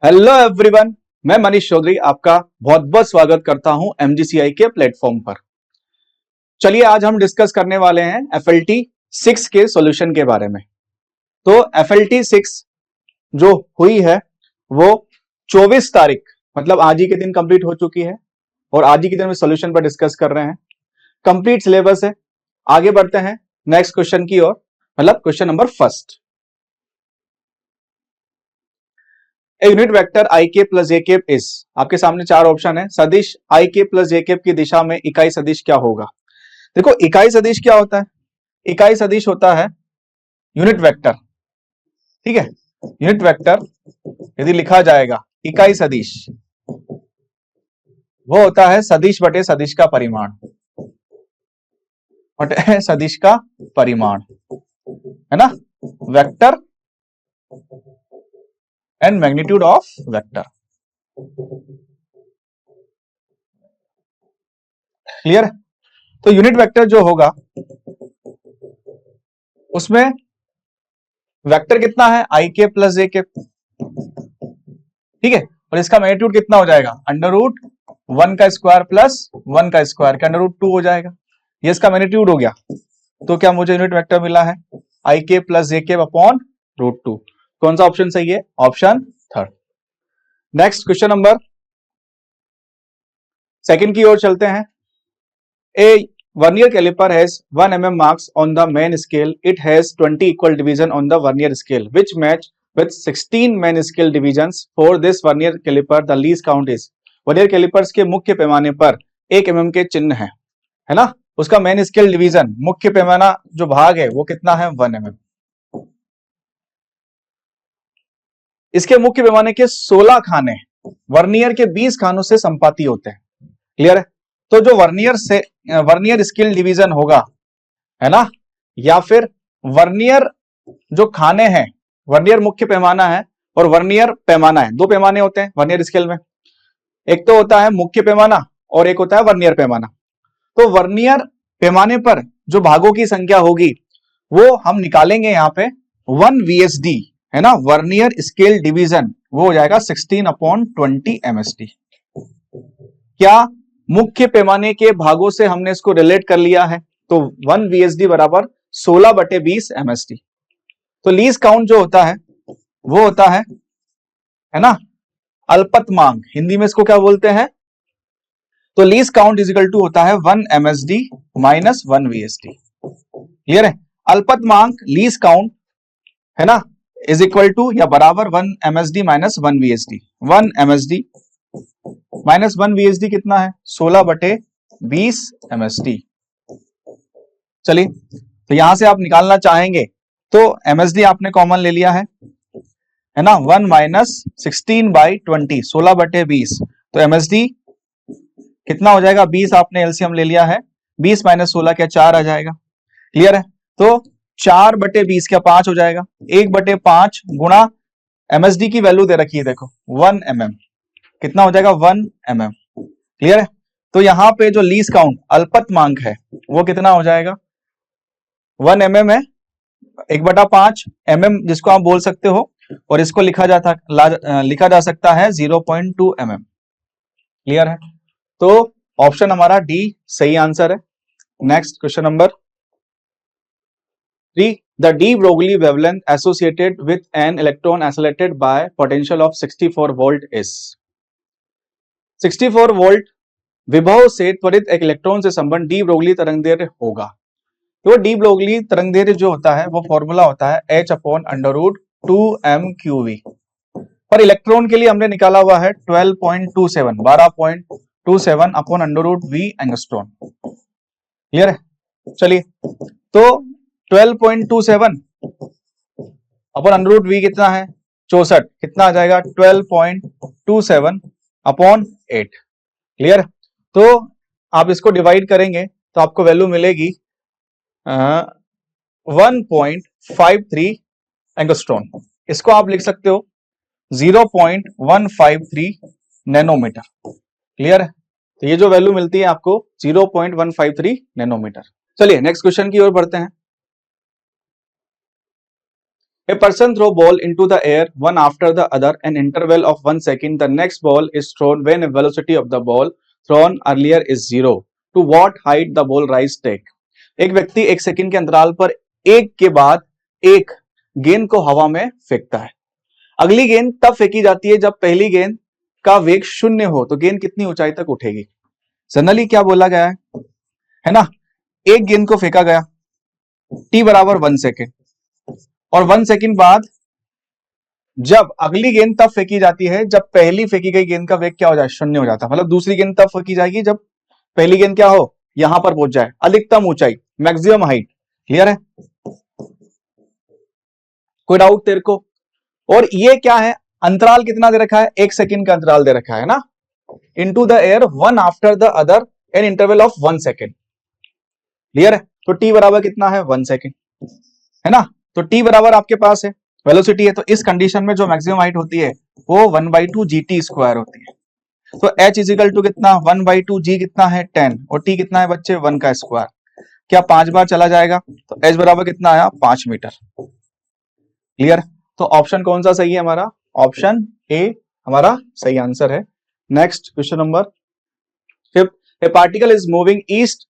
Hello everyone, मैं मनीष चौधरी आपका बहुत बहुत स्वागत करता हूं एमजीसीआई के प्लेटफॉर्म पर। चलिए आज हम डिस्कस करने वाले हैं एफएलटी 6 के सॉल्यूशन के बारे में। तो एफएलटी 6 जो हुई है वो 24 तारीख मतलब आज ही के दिन कंप्लीट हो चुकी है और आज ही के दिन में सॉल्यूशन पर डिस्कस कर रहे हैं। कंप्लीट सिलेबस है। आगे बढ़ते हैं नेक्स्ट क्वेश्चन की ओर, मतलब question number first. Unit vector I के प्लस जे केप इज, आपके सामने चार ऑप्शन है। सदिश आई के प्लस जे केप की दिशा में इकाई सदिश क्या होगा? देखो इकाई सदिश क्या होता है? इकाई सदिश होता है यूनिट वेक्टर, ठीक है। यूनिट वेक्टर यदि लिखा जाएगा इकाई सदिश, वो होता है सदिश बटे सदिश का परिमाण, बटे सदिश का परिमाण, है ना। Vector and magnitude of vector. Clear? तो यूनिट वेक्टर जो होगा उसमें वेक्टर कितना है? आई के प्लस जे के, ठीक है। और इसका मैग्नीट्यूड कितना हो जाएगा? अंडर रूट 1 का स्क्वायर प्लस 1 का स्क्वायर का अंडर रूट 2 हो जाएगा। ये इसका मैग्नीट्यूड हो गया। तो क्या मुझे यूनिट वेक्टर मिला है? आई के प्लस जे के अपॉन रूट 2। कौन सा ऑप्शन सही है? Option third. Next question number second की ओर चलते हैं। A vernier caliper has 1 mm marks on the main scale. It has 20 equal division on the vernier scale, which match with 16 main scale divisions. For this vernier caliper, the least count is. Vernier calipers के मुख्य पैमाने पर 1 mm के चिन्ह है ना। उसका main scale division, मुख्य पैमाना जो भाग है वो कितना है? 1 mm। इसके मुख्य पैमाने के 16 खाने वर्नियर के 20 खानों से संपाती होते हैं। क्लियर है? तो जो वर्नियर स्केल डिवीजन होगा, है ना, या फिर वर्नियर जो खाने हैं, वर्नियर मुख्य पैमाना है और वर्नियर पैमाना है। दो पैमाने होते हैं वर्नियर स्केल में, एक तो होता है मुख्य पैमाना और एक होता है वर्नियर पैमाना। तो वर्नियर पैमाने पर जो भागों की संख्या होगी वो हम निकालेंगे यहाँ पे 1 VSD, है ना। वर्नियर स्केल डिवीजन वो हो जाएगा 16/20 MSD। क्या मुख्य पैमाने के भागों से हमने इसको रिलेट कर लिया है? तो 1 VSD बराबर 16/20 MSD। तो लीस्ट काउंट जो होता है वो होता है ना, अल्पतमांक। हिंदी में इसको क्या बोलते हैं? तो least count is equal to होता है 1 MSD माइनस 1 VSD। क्लियर है? अल्पतमांक लीस्ट काउंट, है ना, इज इक्वल टू या बराबर 1 MSD minus 1 VSD। 1 MSD minus 1 VSD कितना है? 16/20 MSD। चलिए, तो यहां से आप निकालना चाहेंगे तो MSD आपने कॉमन ले लिया है ना। 1 माइनस 16/20, 16/20। तो MSD कितना हो जाएगा? 20 आपने एलसीएम ले लिया है। 20 माइनस 16 क्या? 4 आ जाएगा। क्लियर है? तो 4/20 क्या? 5 हो जाएगा। 1/5 गुणा MSD की वैल्यू दे रखी है, देखो 1 mm, कितना हो जाएगा? 1 mm। क्लियर है? तो यहां पे जो लीस्ट काउंट अल्पतमांक है वो कितना हो जाएगा? 1 mm है। 1/5 mm जिसको आप बोल सकते हो, और इसको लिखा जा सकता है 0.2 mm। क्लियर है? तो ऑप्शन हमारा डी सही आंसर है। Next question number 3, the de Broglie wavelength associated with an electron accelerated by potential of 64 volt is। 64 volt विभव से त्वरित एक इलेक्ट्रॉन से संबंध डी ब्रोगली तरंगदैर्घ्य होगा। तो डी ब्रोगली तरंगदैर्घ्य जो होता है वो फॉर्मूला होता है h/√2m/QV। पर इलेक्ट्रॉन के लिए हमने निकाला हुआ है 12.27 अपॉन √V एंगस्ट्रॉन। क्लियर है? चलिए, तो 12.27 अपॉन √V कितना है? 64। कितना आ जाएगा? 12.27 अपॉन 8। क्लियर? तो आप इसको डिवाइड करेंगे तो आपको वैल्यू मिलेगी 1.53 एंगस्ट्रॉन। इसको आप लिख सकते हो 0.153 नैनोमीटर। क्लियर है? तो ये जो वैल्यू मिलती है आपको 0.153 नैनोमीटर। चलिए नेक्स्ट क्वेश्चन की ओर बढ़ते हैं। A person throw ball into the air one after the other an interval of 1 second. The next ball is thrown when a velocity of the ball thrown earlier is 0. To what height the ball rise take? एक व्यक्ति 1 second के अंतराल पर एक के बाद एक गेंद को हवा में फेंकता है। अगली गेंद तब फेंकी जाती है जब पहली गेंद का वेग 0 हो, तो गेंद कितनी ऊंचाई तक उठेगी? जनरली क्या बोला गया है ना, एक गेंद को फेंका गया, t बराबर 1 सेकेंड, और 1 सेकेंड बाद जब अगली गेंद तब फेंकी जाती है जब पहली फेंकी गई गेंद का वेग क्या हो जाए? 0 हो जाता है। मतलब दूसरी गेंद तब फेंकी जाएगी जब पहली गेंद क्या हो, यहां पर पहुंच जाए, अधिकतम ऊंचाई, मैक्सिमम हाइट। क्लियर है? कोई डाउट तेरे को? और ये क्या है, अंतराल कितना दे रखा है? 1 सेकेंड का अंतराल दे रखा है ना, into the air one after the other an interval of 1 second. Clear है? तो t बराबर कितना है? 1 सेकेंड, है ना। तो t बराबर आपके पास है वेलोसिटी है, तो इस कंडीशन में जो मैक्सिमम हाइट होती है वो 1/2 gt स्क्वायर होती है। तो h इजिकल टू कितना? 1/2 g कितना है? 10, और t कितना है बच्चे? 1 का स्क्वायर। क्या 5 बार चला जाएगा? तो h बराबर कितना आया? 5 मीटर। क्लियर? तो ऑप्शन कौन सा सही है हमारा? ऑप्शन ए हमारा सही आंसर है। Next question number 5। A particle is moving east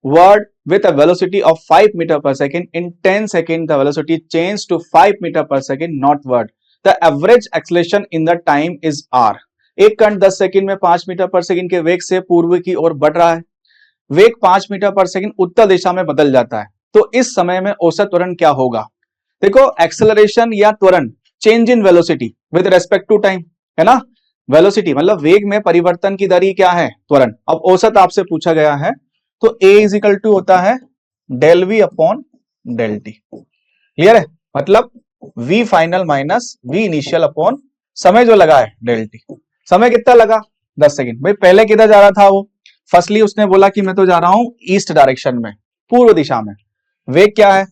word with a velocity of 5 meter per second. In 10 seconds the velocity changed to 5 meter per second northward. The average acceleration in the time is r. एक कण 10 second में 5 metre per second के वेग से पूर्व की ओर बढ़ रहा है। वेग 5 मीटर पर सेकंड उत्तर दिशा में बदल जाता है, तो इस समय में औसत त्वरण क्या होगा? देखो, एक्सेलरेशन या त्वरण, change in velocity with respect to time, है ना। वेलोसिटी मतलब वेग में परिवर्तन की दर ही क्या है? त्वरण। अब औसत आपसे पूछा गया है, तो a इज इक्वल टू होता है del v upon del T. Clear है? मतलब v final minus v initial upon समय जो लगा है डेल टी। समय कितना लगा? 10 सेकंड। भाई पहले किधर जा रहा था वो? फर्स्टली उसने बोला कि मैं तो जा रहा हूं ईस्ट डायरेक्शन में, पूर्व दिशा में। वेग क्या है?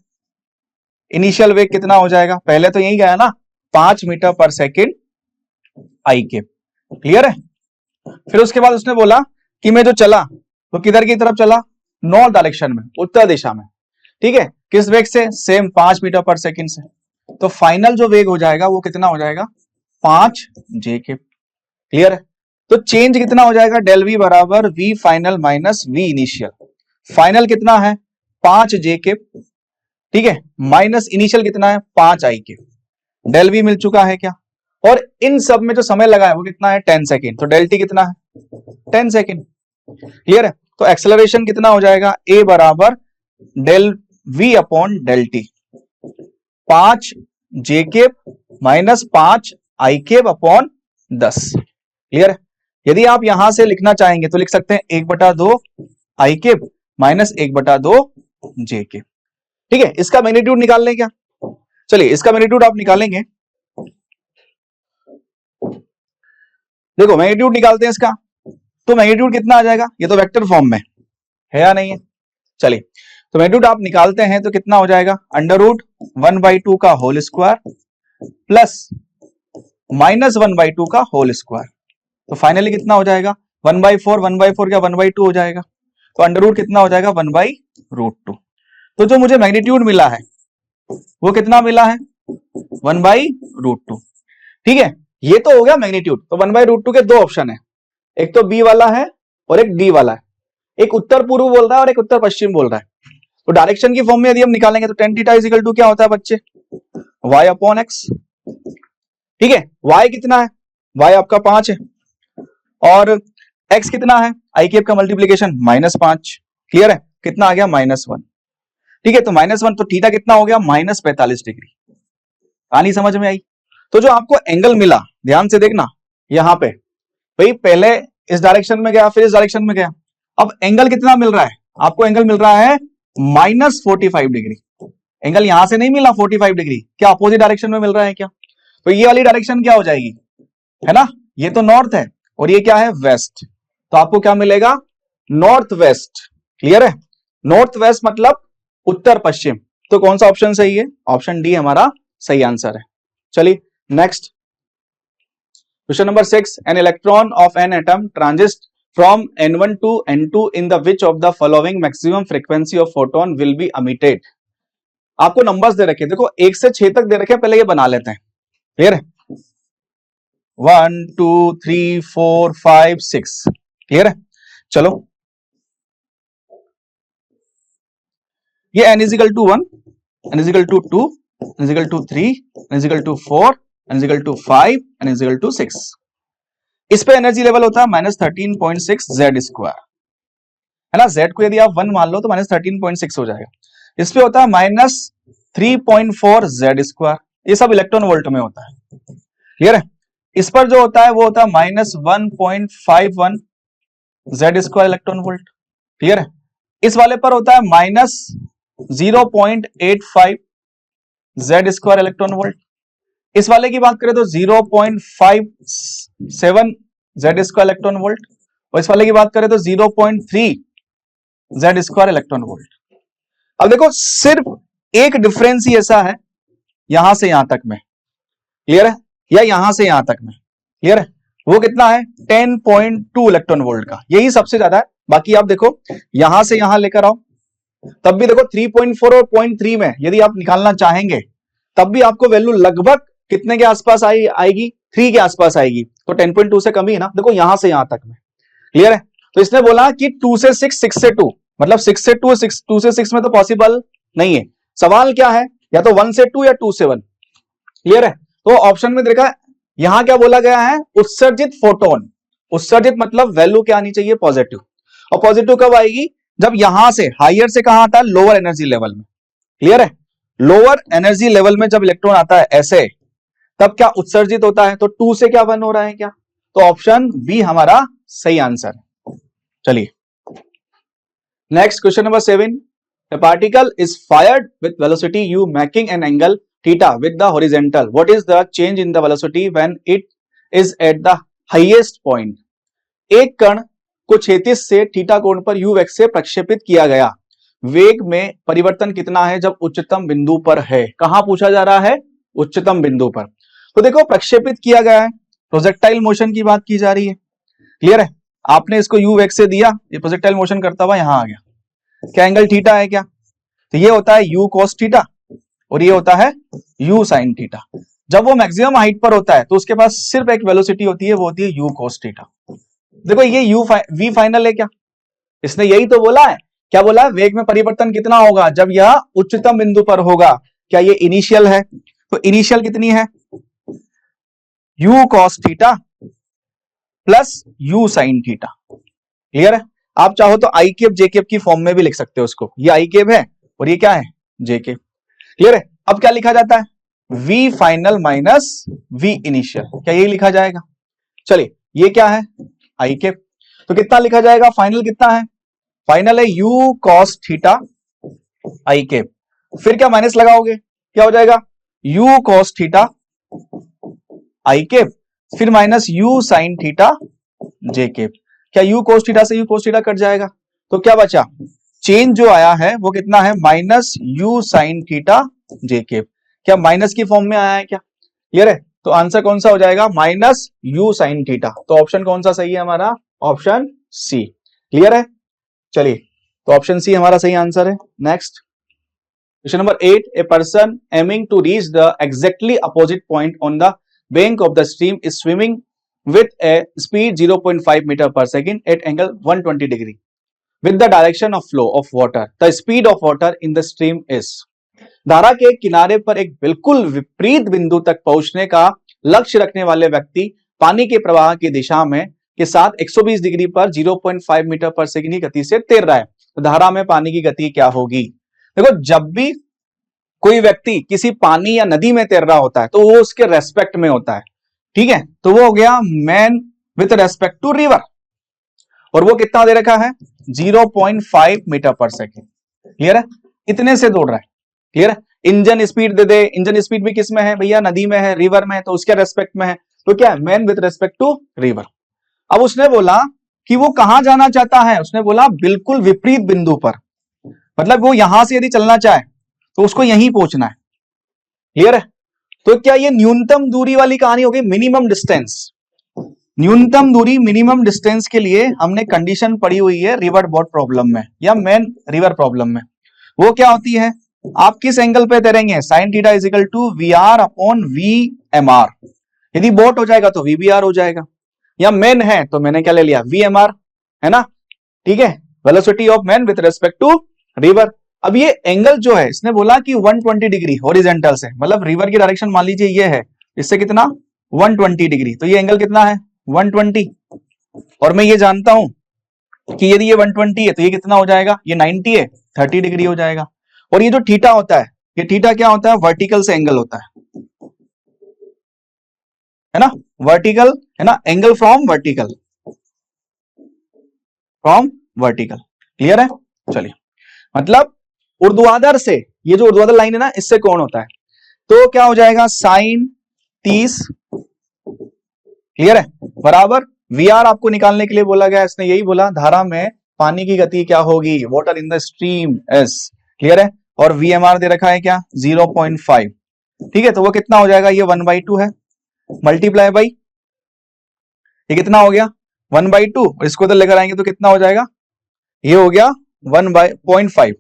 इनिशियल वेग कितना हो जाएगा? पहले तो यही गया ना, 5 मीटर पर सेकेंड आई के। क्लियर है? फिर उसके बाद उसने बोला कि मैं जो चला तो किधर की तरफ चला? नॉर्थ डायरेक्शन में, उत्तर दिशा में। ठीक है, किस वेग से? सेम 5 मीटर पर सेकंड से। तो फाइनल जो वेग हो जाएगा वो कितना हो जाएगा? 5 जे के। क्लियर है? तो चेंज कितना हो जाएगा? डेल वी बराबर V final minus V initial. Final कितना है? 5 जे के, ठीक है, माइनस इनिशियल कितना है? 5 आई के। डेल वी मिल चुका है क्या? और इन सब में जो समय लगा है वो कितना है? 10 सेकेंड। तो डेल टी कितना है? 10 सेकेंड। क्लियर है? तो एक्सेलरेशन कितना हो जाएगा? a बराबर del v upon del T, 5 J cap minus 5 I cap upon 10। Clear है? यदि आप यहां से लिखना चाहेंगे तो लिख सकते हैं 1/2 आई केप माइनस 1/2 जे केप। ठीक है, इसका मैग्नीट्यूड निकाल लें क्या? चलिए इसका मैग्नीट्यूड आप निकालेंगे। देखो मैग्नीट्यूड निकालते हैं इसका, तो मैग्नीट्यूड कितना आ जाएगा? ये तो वेक्टर फॉर्म में है या नहीं है? चलिए तो मैग्नीट्यूड आप निकालते हैं तो कितना हो जाएगा? √1/2 का होल स्क्वायर प्लस माइनस 1/2 का होल स्क्वायर। तो फाइनली कितना हो जाएगा? 1/4, 1/4 क्या 1/2 हो जाएगा। तो अंडर कितना हो जाएगा? 1/√2। तो जो मुझे मैग्नीट्यूड मिला है वो कितना मिला है? 1/√2। ठीक है, ये तो हो गया मैग्नीट्यूड। तो 1/√2 के दो ऑप्शन है, एक तो बी वाला है और एक डी वाला है। एक उत्तर पूर्व बोल रहा है और एक उत्तर पश्चिम बोल रहा है। तो डायरेक्शन की फॉर्म में यदि हम निकालेंगे तो tan थीटा इक्वल टू क्या होता है बच्चे? y upon x। ठीक है, y कितना है? y आपका 5 है और x कितना है? आई केप का मल्टीप्लीकेशन -5। क्लियर है? कितना आ गया? -1। ठीक है, तो -1 तो थीटा कितना हो गया? -45 डिग्री। कहानी समझ में आई? तो जो आपको एंगल मिला, ध्यान से देखना, यहां पे भाई पहले इस डायरेक्शन में गया फिर इस डायरेक्शन में गया। अब एंगल कितना मिल रहा है आपको? एंगल मिल रहा है -45 डिग्री। एंगल यहां से नहीं मिला 45 डिग्री, क्या अपोजिट डायरेक्शन में मिल रहा है क्या? तो ये वाली डायरेक्शन क्या हो जाएगी? है ना, ये तो नॉर्थ है और ये क्या है? वेस्ट। तो आपको क्या मिलेगा? North west. क्लियर है? नॉर्थ वेस्ट मतलब उत्तर पश्चिम। तो कौन सा ऑप्शन सही है? ऑप्शन डी हमारा सही आंसर है। चलिए next question number 6। An electron of an atom transits from n1 to n2 in the which of the following maximum frequency of photon will be emitted? आपको नंबर्स दे रखे, देखो 1 से 6 तक दे रखे, पहले ये बना लेते हैं, क्लियर है? 1 2 3 4 5 6, क्लियर है? चलो, ये n is equal to 1, n is equal to 2, n is equal to 3, n is equal to 4, n is equal to 5, n is equal to 6। इस पे एनर्जी लेवल होता है -13.6 z स्क्वायर, है ना? z को यदि आप 1 मान लो तो -13.6 हो जाएगा। इस पे होता है -3.4 z स्क्वायर, ये सब इलेक्ट्रॉन वोल्ट में होता है, क्लियर है? इस पर जो होता है वो होता है -1.51 z square electron volt, clear है? इस वाले पर होता है -0.85 z स्क्वायर इलेक्ट्रॉन वोल्ट। इस वाले की बात करें तो 0.57 z स्क्वायर इलेक्ट्रॉन वोल्ट, और इस वाले की बात करें तो 0.3 z स्क्वायर इलेक्ट्रॉन वोल्ट। अब देखो सिर्फ एक डिफरेंस ही ऐसा है यहां से यहां तक में, क्लियर है? या यहां से यहां तक में, क्लियर है? वो कितना है? 10.2 इलेक्ट्रॉन वोल्ट का, यही सबसे ज्यादा है। बाकी आप देखो यहां से यहां लेकर आओ, तब भी देखो 3.4 और 0.3 में यदि आप निकालना चाहेंगे तब भी आपको वैल्यू लगभग कितने के आसपास आएगी? 3 के आसपास आएगी, तो 10.2 से कम ही है ना। देखो यहां से यहां तक में, क्लियर है? तो इसने बोला कि 2 से 6, 6 से 2, मतलब 6 से 2, 2 से 6 में तो पॉसिबल नहीं है। सवाल क्या है? या तो 1 से 2 या 2 से 1, क्लियर है? तो ऑप्शन में देखा यहां क्या बोला गया है? उत्सर्जित फोटोन। उत्सर्जित मतलब वैल्यू क्या आनी चाहिए? पॉजिटिव। और पॉजिटिव कब आएगी? जब यहां से हायर से कहां आता है? लोअर एनर्जी लेवल में, क्लियर है? लोअर एनर्जी लेवल में जब इलेक्ट्रॉन आता है ऐसे, तब क्या उत्सर्जित होता है? तो 2 से क्या 1 हो रहा है क्या? तो ऑप्शन बी हमारा सही आंसर है। चलिए next question number 7। A particle is fired with velocity u making an angle theta with the horizontal. What is the change in the velocity when it is at the highest point? एक कण को क्षैतिज से theta कोण पर u वेग से प्रक्षेपित किया गया, वेग में परिवर्तन कितना है जब उच्चतम बिंदु पर है? कहां पूछा जा रहा है? उच्चतम बिंदु पर। तो देखो प्रक्षेपित किया गया है, प्रोजेक्टाइल मोशन की बात की जा रही है, क्लियर है? आपने इसको u वेग से दिया, ये प्रोजेक्टाइल मोशन करता हुआ यहां आ गया, क्या एंगल थीटा है क्या? तो ये होता है u cos थीटा और ये होता है u sin थीटा। जब वो मैक्सिमम हाइट पर होता है तो उसके पास सिर्फ एक वेलोसिटी होती है, वो होती है u cos थीटा। देखो ये v फाइनल है क्या? इसने यही तो बोला है, क्या बोला है? वेग में परिवर्तन कितना होगा जब यह उच्चतम बिंदु पर होगा। क्या ये इनिशियल है? तो इनिशियल कितनी है? u cos theta plus u sin theta, clear है? आप चाहो तो आई केप जे केप की फॉर्म में भी लिख सकते हो उसको, ये आई केप है और ये क्या है? जे केप, क्लियर है? अब क्या लिखा जाता है? v final minus v initial, क्या यही लिखा जाएगा? चलिए ये क्या है? आई केप, तो कितना लिखा जाएगा? फाइनल कितना है? फाइनल है u cos theta I cap, फिर क्या माइनस लगाओगे? क्या हो जाएगा? u cos theta I cap, फिर minus u sin theta J cap. क्या u cos थीटा से u cos थीटा कट जाएगा, तो क्या बचा? चेंज जो आया है वो कितना है? Minus u sin theta J cap. क्या माइनस की फॉर्म में आया है क्या? क्लियर है? तो आंसर कौन सा हो जाएगा? Minus u sin theta. तो ऑप्शन कौन सा सही है हमारा? ऑप्शन सी, क्लियर है? चलिए तो ऑप्शन सी हमारा सही आंसर है। Next question number 8। A person aiming to reach the exactly opposite point on the bank of the stream is swimming with a speed 0.5 meter per second at angle 120 degree with the direction of flow of water. The speed of water in the stream is। धारा के किनारे पर एक बिल्कुल विपरीत बिंदु तक पहुंचने का लक्ष्य रखने वाले व्यक्ति पानी के प्रवाह की दिशा में के साथ 120 डिग्री पर 0.5 मीटर पर सेकंड की गति से तैर रहा है। तो धारा में पानी की गति क्या होगी? देखो जब भी कोई व्यक्ति किसी पानी या नदी में तैर रहा होता है तो वो उसके रेस्पेक्ट में होता है, ठीक है? तो वो हो गया man with respect to river, और वो कितना दे रखा है? 0.5 मीटर पर सेकेंड, क्लियर है? इतने से दौड़ रहा है, क्लियर है? इंजन स्पीड दे दे, इंजन स्पीड भी किस में है भैया? नदी में है, रिवर में है, तो उसके रेस्पेक्ट में है, तो क्या है? Man with respect to river. अब उसने बोला कि वो कहां जाना चाहता है? उसने बोला बिल्कुल विपरीत बिंदु पर, मतलब वो यहां से यदि चलना चाहे तो उसको यहीं पहुंचना है, क्लियर है? तो क्या ये न्यूनतम दूरी वाली कहानी होगी? मिनिमम डिस्टेंस, न्यूनतम दूरी मिनिमम डिस्टेंस के लिए हमने कंडीशन पड़ी हुई है रिवर बोट प्रॉब्लम में या मेन रिवर प्रॉब्लम में। वो क्या होती है? आप किस एंगल पे तैरेंगे, sine theta is equal to V R upon V M R. यदि बोट हो जाएगा तो वी बी आर हो जाएगा, या मैन है तो मैंने क्या ले लिया, वी एम आर, है ना, ठीक है, velocity of man with respect to river. अब ये एंगल जो है इसने बोला कि 120 डिग्री हॉरिजॉन्टल से, मतलब रिवर की डायरेक्शन मान लीजिए ये है, इससे कितना 120 डिग्री, तो ये एंगल कितना है 120। और मैं ये जानता हूं कि यदि ये 120 है तो ये कितना हो जाएगा, ये 90 है, 30 डिग्री हो जाएगा। और ये जो थीटा होता है, ये थीटा क्या होता है, वर्टिकल से एंगल होता है ना, वर्टिकल, है ना, angle from vertical, from vertical, clear है। चलिए, मतलब ऊर्ध्वाधर से, ये जो ऊर्ध्वाधर लाइन है ना, इससे कोण होता है, तो क्या हो जाएगा साइन 30, क्लियर है, बराबर वी आर आपको निकालने के लिए बोला गया, इसने यही बोला धारा में पानी की गति क्या होगी, water in the stream S, clear है, और वी एम आर दे रखा है क्या 0.5, ठीक है, तो वो कितना हो जाएगा, ये 1/2 है, मल्टीप्लाई बाई ये कितना हो गया 1/2, और इसको तो लेकर आएंगे तो कितना हो जाएगा, ये हो गया 1/0.5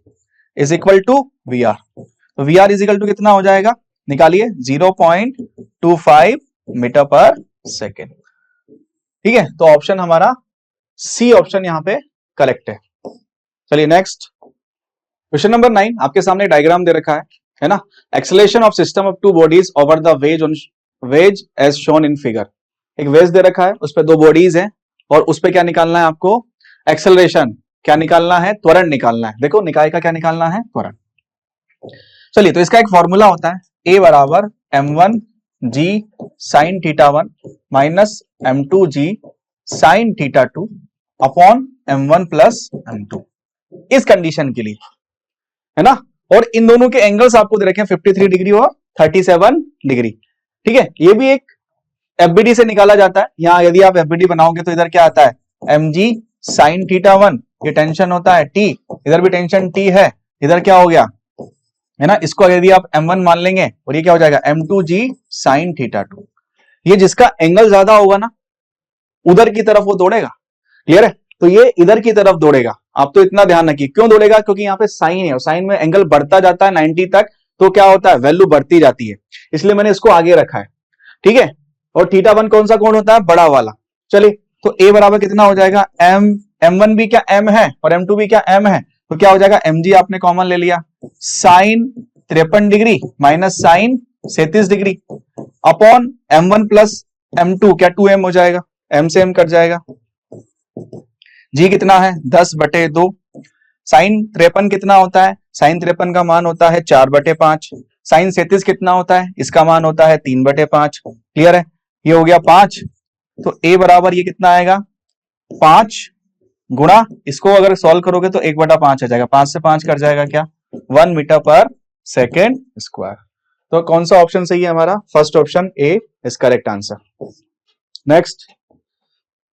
is equal to V R, तो V R is equal to कितना हो जाएगा, निकालिए 0.25 मीटर पर सेकेंड, ठीक है, तो ऑप्शन हमारा सी ऑप्शन यहां पे करेक्ट है। चलिए नेक्स्ट, क्वेश्चन नंबर 9, आपके सामने डायग्राम दे रखा है ना, acceleration of system of two bodies over the wedge on wedge as shown in figure. एक वेज दे रखा है, उस पर दो बॉडीज हैं, और उस पर क्या निकालना है आपको, एक्सेलरेशन, क्या निकालना है, त्वरण निकालना है। देखो निकाय का क्या निकालना है, त्वरण। चलिए, तो इसका एक फॉर्मूला होता है, ए बराबर m1 G sine theta 1 minus m2 G sine theta 2 upon m1 plus m2, इस कंडीशन के लिए, है ना, और इन दोनों के एंगल्स आपको दे रखे हैं 53 डिग्री और 37 डिग्री, ठीक है, ये भी एक एफबीडी से निकाला जाता है। यहां यदि आप एफबीडी बनाओगे तो इधर क्या आता है, mg साइन थीटा 1, ये टेंशन होता है t, इधर भी टेंशन t है, इधर क्या हो गया, है ना, इसको यदि आप m1 मान लेंगे और ये क्या हो जाएगा m2g साइन थीटा 2, ये जिसका एंगल ज्यादा होगा ना उधर की तरफ वो दौड़ेगा, क्लियर है, तो ये इधर की तरफ दौड़ेगा। आप तो इतना ध्यान रखिए, क्यों दौड़ेगा, क्योंकि यहाँ पे साइन है और साइन में एंगल बढ़ता जाता है 90 तक, तो क्या होता है, वैल्यू बढ़ती जाती है, इसलिए मैंने इसको आगे रखा है, ठीक है, और थीटा 1 कौन सा कोण होता है, बड़ा वाला। चलिए, तो a बराबर कितना हो जाएगा, m1 भी क्या m है और m2 भी क्या m है, तो क्या हो जाएगा, mg आपने कॉमन ले लिया, sine 53 degree minus sine 37 degree upon m1 plus m2, क्या 2m हो जाएगा, m से m कट जाएगा, g कितना है 10/2, साइन 53 कितना होता है, साइन 53 का मान होता है 4/5, साइन 37 कितना होता है, इसका मान होता है 3/5, क्लियर है, ये हो गया 5, तो a बराबर ये कितना आएगा 5 गुणा, इसको अगर सॉल्व करोगे तो 1/5 आ जाएगा, 5 से 5 कट जाएगा क्या 1 मीटर पर सेकेंड स्क्वायर। तो कौन सा ऑप्शन सही है हमारा, first option A is correct answer. Next,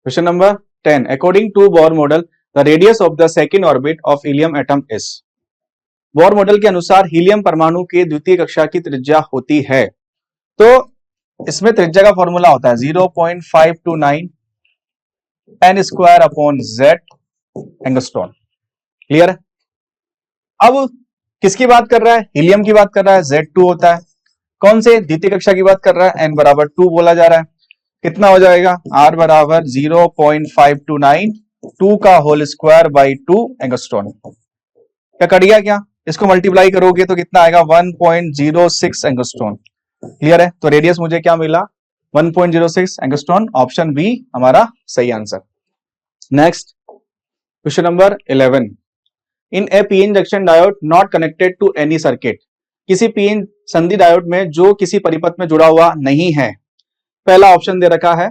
question number 10, according to Bohr model the radius of the second orbit of helium atom is. Bohr model के अनुसार हीलियम परमाणु की द्वितीय कक्षा की त्रिज्या होती है, तो इसमें त्रिज्या का फॉर्मूला होता है 0.529 n square upon z angstrom, clear है। अब किसकी बात कर रहा है, हीलियम की बात कर रहा है, Z2 होता है, कौन से द्वितीय कक्षा की बात कर रहा है, n बराबर 2 बोला जा रहा है, कितना हो जाएगा, R बराबर 0.529 2 का होल स्क्वायर बाई 2 एंगस्ट्रॉन, क्या कट गया क्या, इसको मल्टीप्लाई करोगे तो कितना आएगा 1.06 एंगस्ट्रॉन, क्लियर है, तो रेडियस मुझे क्या मिला 1.06 एंगस्ट्रॉन, ऑप्शन बी हमारा सही answer. Next, question number 11, in a PN junction diode not connected to any circuit, किसी पीएन संधि डायोड में जो किसी परिपथ में जुड़ा हुआ नहीं है, पहला ऑप्शन दे रखा है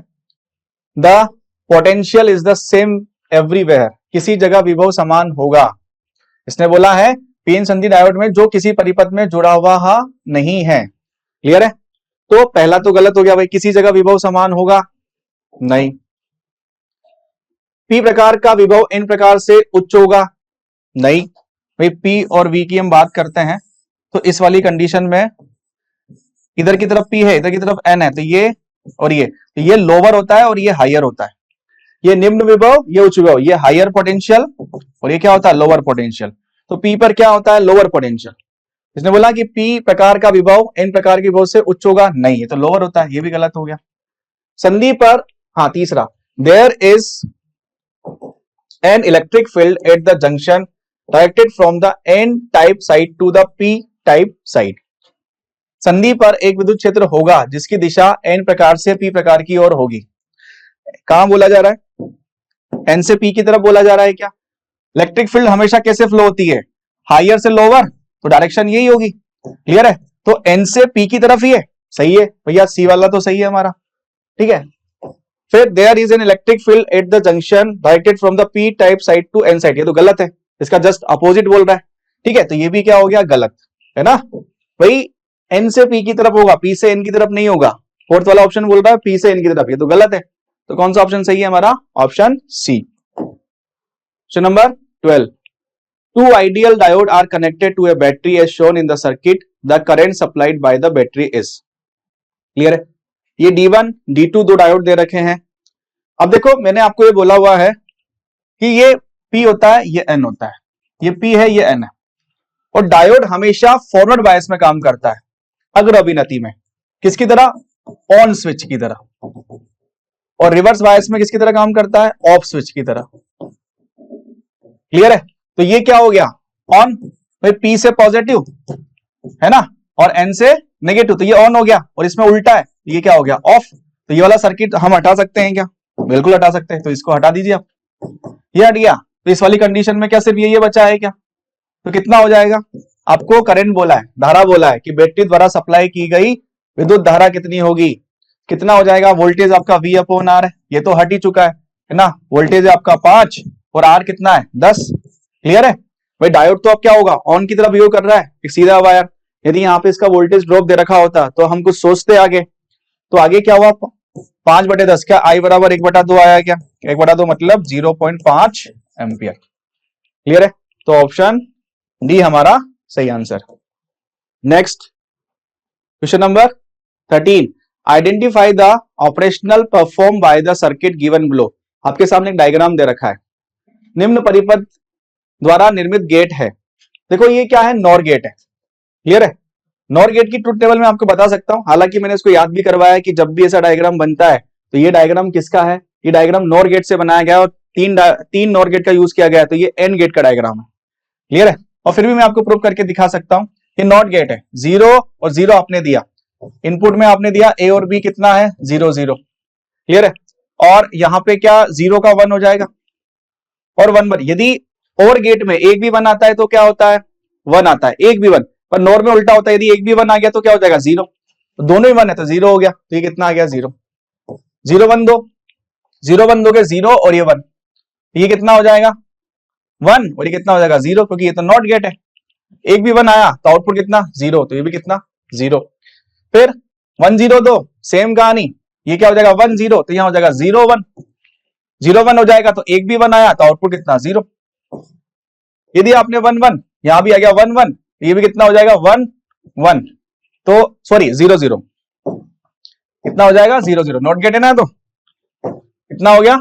the potential is the same everywhere, किसी जगह विभव समान होगा, इसने बोला है पीएन संधि डायोड में जो किसी परिपथ में जुड़ा हुआ नहीं है, क्लियर है, तो पहला तो गलत हो गया भाई, किसी जगह विभव समान होगा नहीं, पी प्रकार का विभव इन प्रकार से उच्च होगा नहीं, भाई पी और वी की हम बात करते हैं तो इस वाली कंडीशन में इधर की तरफ पी है, इधर की तरफ एन है, तो ये और ये लोअर होता है और ये हायर होता है, ये निम्न विभव, ये उच्च विभव, ये हायर पोटेंशियल और ये क्या होता है लोअर पोटेंशियल, तो पी पर क्या होता है लोअर पोटेंशियल, इसने बोला कि पी प्रकार का विभव एन प्रकार के विभव से उच्च होगा, नहीं, ये तो लोअर होता है, ये भी गलत हो गया। संधि पर, हाँ तीसरा, there is an electric field at the junction directed from the N type side to the P type side. संधि पर एक विद्युत क्षेत्र होगा जिसकी दिशा एन प्रकार से पी प्रकार की ओर होगी। कहां बोला जा रहा है? एन से पी की तरफ बोला जा रहा है क्या? इलेक्ट्रिक फील्ड हमेशा कैसे फ्लो होती है? हायर से लोअर, तो डायरेक्शन यही होगी। क्लियर है? तो एन से पी की तरफ ही है, सही है भैया, सी वाला तो सही है हमारा, ठीक है। फिर there is an electric field at the junction directed from the P type side to N side, ये तो गलत है, इसका जस्ट अपोजिट बोल रहा है, ठीक है, तो ये भी क्या हो गया? गलत है ना भाई, एन से पी की तरफ होगा, पी से एन की तरफ नहीं होगा। फोर्थ वाला ऑप्शन बोल रहा है पी से एन की तरफ, ये तो गलत है, तो कौन सा ऑप्शन सही है हमारा? Option C. Question number 12, two ideal diode are connected to a battery as shown in the circuit, the current supplied by the battery is। Clear है? ये D1 D2 दो डायोड दे रखे हैं। अब देखो मैंने आपको ये बोला हुआ है कि ये P होता है, ये N होता है, ये P है, ये N है, और डायोड हमेशा फॉरवर्ड बायस में काम करता है, अग्र अभिनति में, किसकी तरह? ऑन स्विच की तरह, और रिवर्स बायस में किसकी तरह काम करता है? ऑफ स्विच की तरह। क्लियर है? तो ये क्या हो गया? ऑन, भाई P से पॉजिटिव है ना, और N से नेगेटिव, तो ये ऑन हो गया, और इसमें उल्टा है, ये क्या हो गया? ऑफ। तो ये वाला सर्किट हम हटा सकते हैं क्या? बिल्कुल हटा सकते हैं, तो इसको हटा दीजिए आप, ये हट गया। तो इस वाली कंडीशन में क्या सिर्फ ये बचा है क्या? तो कितना हो जाएगा? आपको करंट बोला है, धारा बोला है कि बैटरी द्वारा सप्लाई की गई विद्युत धारा कितनी होगी, कितना हो जाएगा? वोल्टेज आपका V अपॉन R है, ये तो हट ही चुका है ना, वोल्टेज है आपका 5 और R कितना है? 10। क्लियर है भाई? डायोड तो अब क्या होगा? ऑन की तरफ बिहेव कर रहा है, एक सीधा वायर, यदि यहाँ पे इसका वोल्टेज ड्रॉप दे रखा होता तो हम कुछ सोचते आगे, तो आगे क्या हुआ? 5/10, क्या I बराबर 1/2 आया क्या? 1/2 मतलब 0.5 एम्पियर। क्लियर है? तो ऑप्शन डी हमारा सही answer. Next question number 13, identify the operational perform by the circuit given below. आपके सामने एक डायग्राम दे रखा है, निम्न परिपथ द्वारा निर्मित गेट है। देखो ये क्या है? नॉर गेट है। क्लियर है? नॉर गेट की ट्रुथ टेबल में आपको बता सकता हूं, हालांकि मैंने इसको याद भी करवाया कि जब भी ऐसा डायग्राम बनता है तो ये डायग्राम किसका है? ये डायग्राम नॉर गेट से बनाया गया और तीन नॉर गेट का यूज किया गया है, तो ये एन गेट का डायग्राम है। क्लियर है? और फिर भी मैं आपको प्रूव करके दिखा सकता हूं, ये नॉट गेट है, 0 और 0 आपने दिया, इनपुट में आपने दिया ए और बी, कितना है? 0 0। क्लियर है? और यहां पे क्या 0 का 1 हो जाएगा और 1 1। यदि और गेट में एक भी 1 आता है तो क्या होता है? 1 आता है, एक भी 1, पर नॉर में उल्टा होता है, यदि एक भी 1 आ गया तो क्या हो जाएगा? 0। तो दोनों ही 1 है तो 0 हो गया, तो ये कितना आ गया? 0 0 1 2, 0 1 2 के 0 और ये 1, ये कितना हो जाएगा? 1, और ये कितना हो जाएगा? 0, क्योंकि ये तो नॉट गेट है। एक भी 1 आया तो आउटपुट कितना? 0, तो ये भी कितना? 0। फिर 1 0 2, सेम कहानी, ये क्या हो जाएगा? 1 0, तो यहां हो जाएगा 0 1, 0 1 हो जाएगा, तो एक भी 1 आया तो आउटपुट कितना? 0। यदि आपने 1 1, यहां भी आ गया 1 1, ये भी कितना हो जाएगा? 1 1, तो सॉरी 0 0, कितना हो जाएगा? 0 0, नॉट गेट है ना, तो कितना हो गया?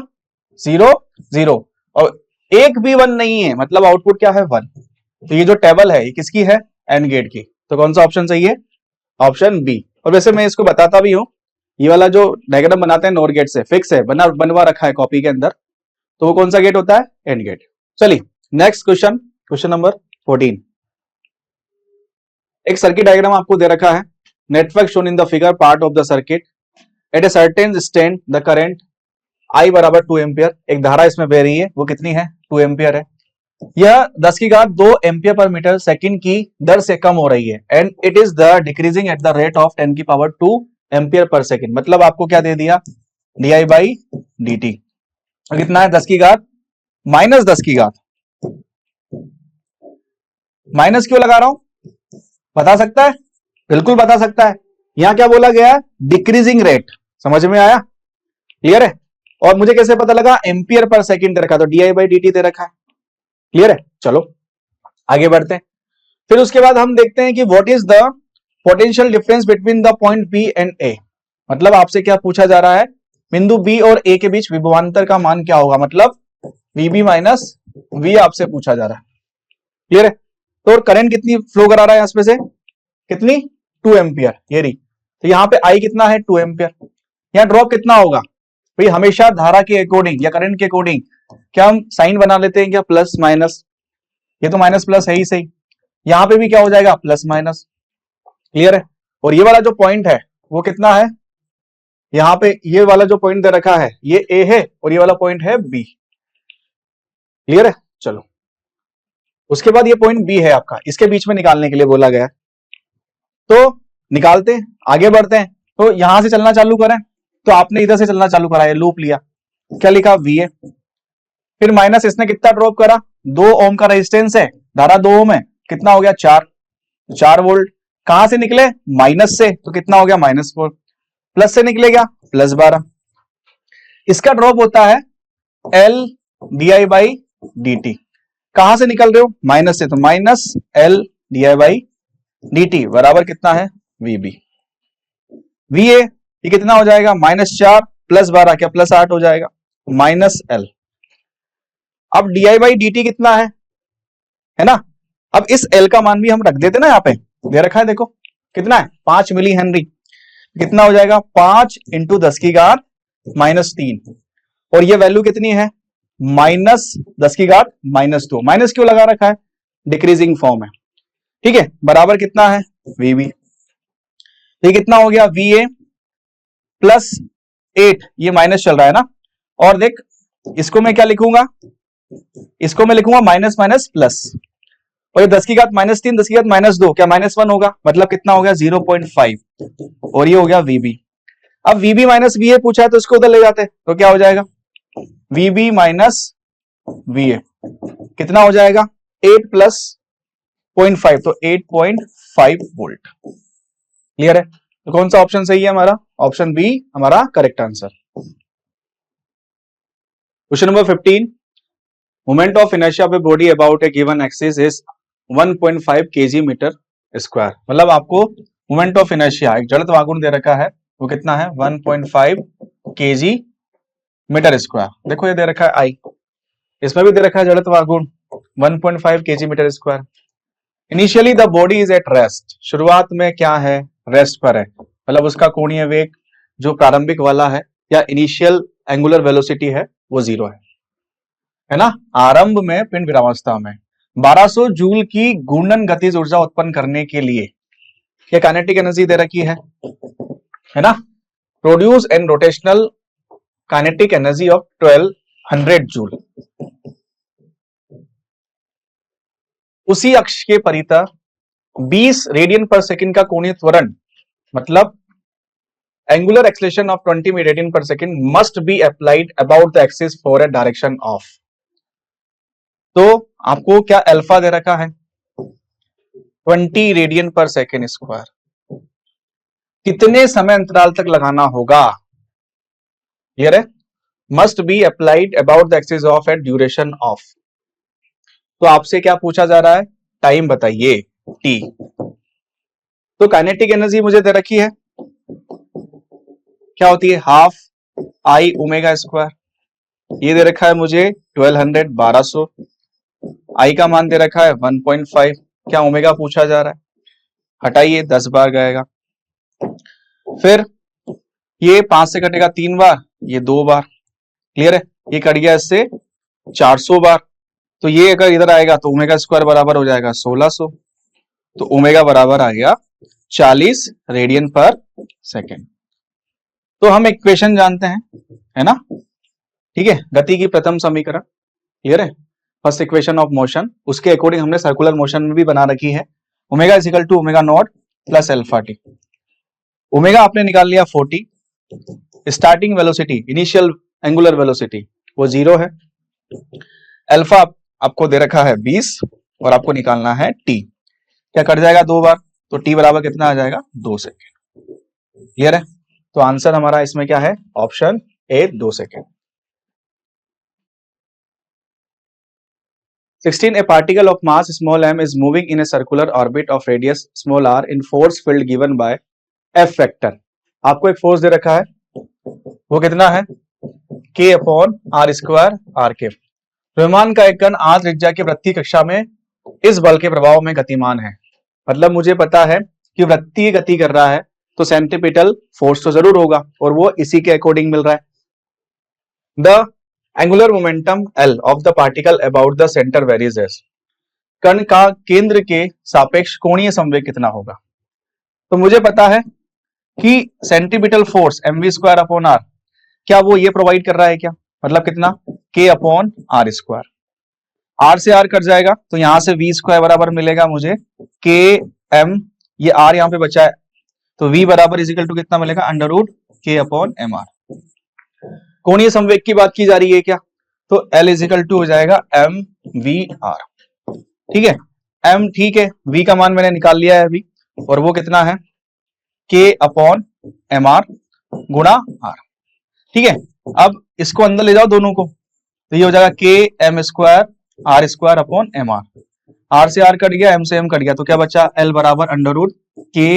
0 0, और एक भी 1 नहीं है, मतलब आउटपुट क्या है? 1। तो ये जो टेबल है ये किसकी है? एन गेट की। तो कौन सा ऑप्शन सही है? Option B. और वैसे मैं इसको बताता भी हूं, ये वाला जो डायग्राम बनाते हैं नॉर गेट से, फिक्स है, बनवा रखा है कॉपी के अंदर, तो वो कौन सा गेट होता है? N gate. चलिए नेक्स्ट क्वेश्चन, क्वेश्चन नंबर 14। एक सर्किट डायग्राम आपको दे रखा है, network shown in the figure part of the circuit at a certain stand the current I बराबर 2 एम्पियर, एक धारा इसमें बह रही है, वो कितनी है? 2 एम्पियर है। यह 10 की घात 2 एम्पियर पर मीटर सेकंड की दर से कम हो रही है, and it is the decreasing at the rate of 10 की पावर 2 एम्पियर पर सेकंड। मतलब आपको क्या दे दिया? डी बाई डी टी, कितना है? 10 की घात माइनस 10 की घात, माइनस क्यों लगा रहा हूं? बता सकता है? बिल्कुल बता सकता है। यहां क्या बोला गया है? डिक्रीजिंग रेट, समझ में आया? क्लियर है? और मुझे कैसे पता लगा? एम्पियर पर सेकंड दे रखा, तो डी बाई डी टी दे रखा है। क्लियर है? चलो आगे बढ़ते हैं। फिर उसके बाद हम देखते हैं कि what is the potential difference between the point B and A. मतलब आपसे क्या पूछा जा रहा है? बिंदु बी और ए के बीच विभवांतर का मान क्या होगा, मतलब वीबी माइनस वी आपसे पूछा जा रहा है। क्लियर है? तो करंट कितनी फ्लो करा रहा है इसमें से, कितनी 2 एम्पियर ये रही। तो यहाँ पे आई कितना है 2 एम्पियर। यहाँ ड्रॉप कितना होगा भाई, हमेशा धारा के अकॉर्डिंग या करंट के अकॉर्डिंग क्या हम साइन बना लेते हैं क्या, प्लस माइनस, ये तो माइनस प्लस है ही सही, यहाँ पे भी क्या हो जाएगा प्लस माइनस। क्लियर है। और ये वाला जो पॉइंट है वो कितना है, यहाँ पे ये वाला जो पॉइंट दे रखा है ये ए है और ये वाला पॉइंट है बी। क्लियर है। चलो उसके बाद ये पॉइंट बी है आपका, इसके बीच में निकालने के लिए बोला गया, तो निकालते हैं, आगे बढ़ते हैं। तो यहां से चलना चालू करें, तो आपने इधर से चलना चालू करा है, लूप लिया, क्या लिखा वीए, फिर माइनस इसने कितना ड्रॉप करा, 2 ओम का रेजिस्टेंस है, धारा 2 ओम है, कितना हो गया 4 वोल्ट। कहां से निकले, माइनस से, तो कितना हो गया -4, प्लस से निकलेगा +12। इसका ड्रॉप होता है L di बाई dt। कहां से निकल रहे हो, माइनस से, तो -L di बाई dt बराबर कितना है VB। VA ये कितना हो जाएगा, -4 +12 क्या +8 हो जाएगा, -L। अब di बाई dt कितना है ना। अब इस L का मान भी हम रख देते ना, यहाँ पे दे रखा है, देखो कितना है 5 मिली हेनरी, कितना हो जाएगा 5 × 10⁻³ और ये वैल्यू कितनी है -10⁻²। माइनस क्यों लगा रखा है, डिक्रीजिंग फॉर्म है, ठीक है, बराबर कितना है VB। ये कितना हो गया VA +8, ये माइनस चल रहा है ना, और देख इसको मैं क्या लिखूंगा, इसको मैं लिखूंगा माइनस माइनस प्लस, और ये 10⁻³ 10⁻², क्या -1 होगा, मतलब कितना हो गया 0.5, और ये हो गया VB। अब VB माइनस VA पूछा है तो इसको उधर ले जाते हैं, तो क्या हो जाएगा VB माइनस VA, कितना हो जाएगा 8 + 0.5, तो 8.5 वोल्ट। क्लियर है। तो कौन सा ऑप्शन सही है हमारा, ऑप्शन बी हमारा correct answer. Question number 15, moment of inertia of a body about A given axis is 1.5 kg/m²। मतलब आपको मोमेंट ऑफ इनर्शिया, एक जड़त्व आघूर्ण दे रखा है, वो कितना है 1.5 kg/m²। देखो ये दे रखा है आई, इसमें भी दे रखा है जड़त्व आघूर्ण 1.5 kg/m²। Initially the body is at rest, शुरुआत में क्या है रेस्ट पर है, मतलब उसका कोणीय वेग जो प्रारंभिक वाला है या इनिशियल एंगुलर वेलोसिटी है वो 0 है ना। आरंभ में पिंड विरामावस्था में 1200 जूल की घूर्णन गतिज ऊर्जा उत्पन्न करने के लिए ये काइनेटिक एनर्जी दे रखी है ना। Produce and rotational kinetic energy of 1200 joule. उसी अक्ष के परितः 20 रेडियन/सेकंड का कोणीय त्वरण, मतलब angular acceleration of 20 radian per second must be applied about the axis for a direction of. तो आपको क्या अल्फा दे रखा है 20 रेडियन/सेकंड², कितने समय अंतराल तक लगाना होगा, क्लियर है, must be applied about the axis of at duration of. तो आपसे क्या पूछा जा रहा है, टाइम बताइए t। तो काइनेटिक एनर्जी मुझे दे रखी है, क्या होती है हाफ I ω², ये दे रखा है मुझे 1200 I का मान दे रखा है 1.5, क्या ओमेगा पूछा जा रहा है, हटाइए 10 बार गएगा, फिर ये 5 से कटेगा 3 बार, ये 2 बार, क्लियर है, ये कट गया इससे 400 बार, तो ये अगर इधर आएगा तो ω² बराबर हो जाएगा 1600, तो ओमेगा बराबर आ गया 40 रेडियन/सेकंड। तो हम इक्वेशन जानते हैं, है ना, ठीक है, गति की प्रथम समीकरण, क्लियर है, फर्स्ट इक्वेशन ऑफ मोशन, उसके अकॉर्डिंग हमने सर्कुलर मोशन में भी बना रखी है, omega is equal to ω0 + α t। Omega आपने निकाल लिया 40, starting velocity initial angular velocity वो 0 है, अल्फा आपको दे रखा है 20 और आपको निकालना है t, क्या कट जाएगा 2 बार, तो t बराबर कितना आ जाएगा 2 सेकेंड। क्लियर है। तो आंसर हमारा इसमें क्या है, option A 2 second. 16 a particle of mass small m is moving in a circular orbit of radius small r in force field given by F vector। आपको एक फोर्स दे रखा है, वो कितना है k/r² r के। विमान का एक कण r त्रिज्या की वृत्तीय कक्षा में इस बल के प्रभाव में गतिमान है। मतलब मुझे पता है कि वृत्तीय गति कर रहा है तो सेंट्रीपिटल फोर्स तो जरूर होगा और वो इसी के अकॉर्डिंग मिल रहा है। The angular momentum L of the particle about the center varies as. कण का केंद्र के सापेक्ष कोणीय संवेग कितना होगा? तो मुझे पता है कि centripetal force mv² upon r, क्या वो ये प्रोवाइड कर रहा है क्या? मतलब कितना? k upon r square. r से r कट जाएगा तो यहां से v² बराबर मिलेगा मुझे k m, ये r यहां पे बचा है तो v बराबर इजिकल टू कितना मिलेगा? Under root k upon M R. कोणीय संवेग की बात की जा रही है क्या? तो L इजिकल टू हो जाएगा एम वी आर। ठीक है, m ठीक है, v का मान मैंने निकाल लिया है अभी और वो कितना है? k अपॉन एम आर गुणा r। ठीक है, अब इसको अंदर ले जाओ दोनों को तो ये हो जाएगा k m square r square upon M R. r से r कट गया, m से m कट गया तो क्या बचा? L बराबर under root k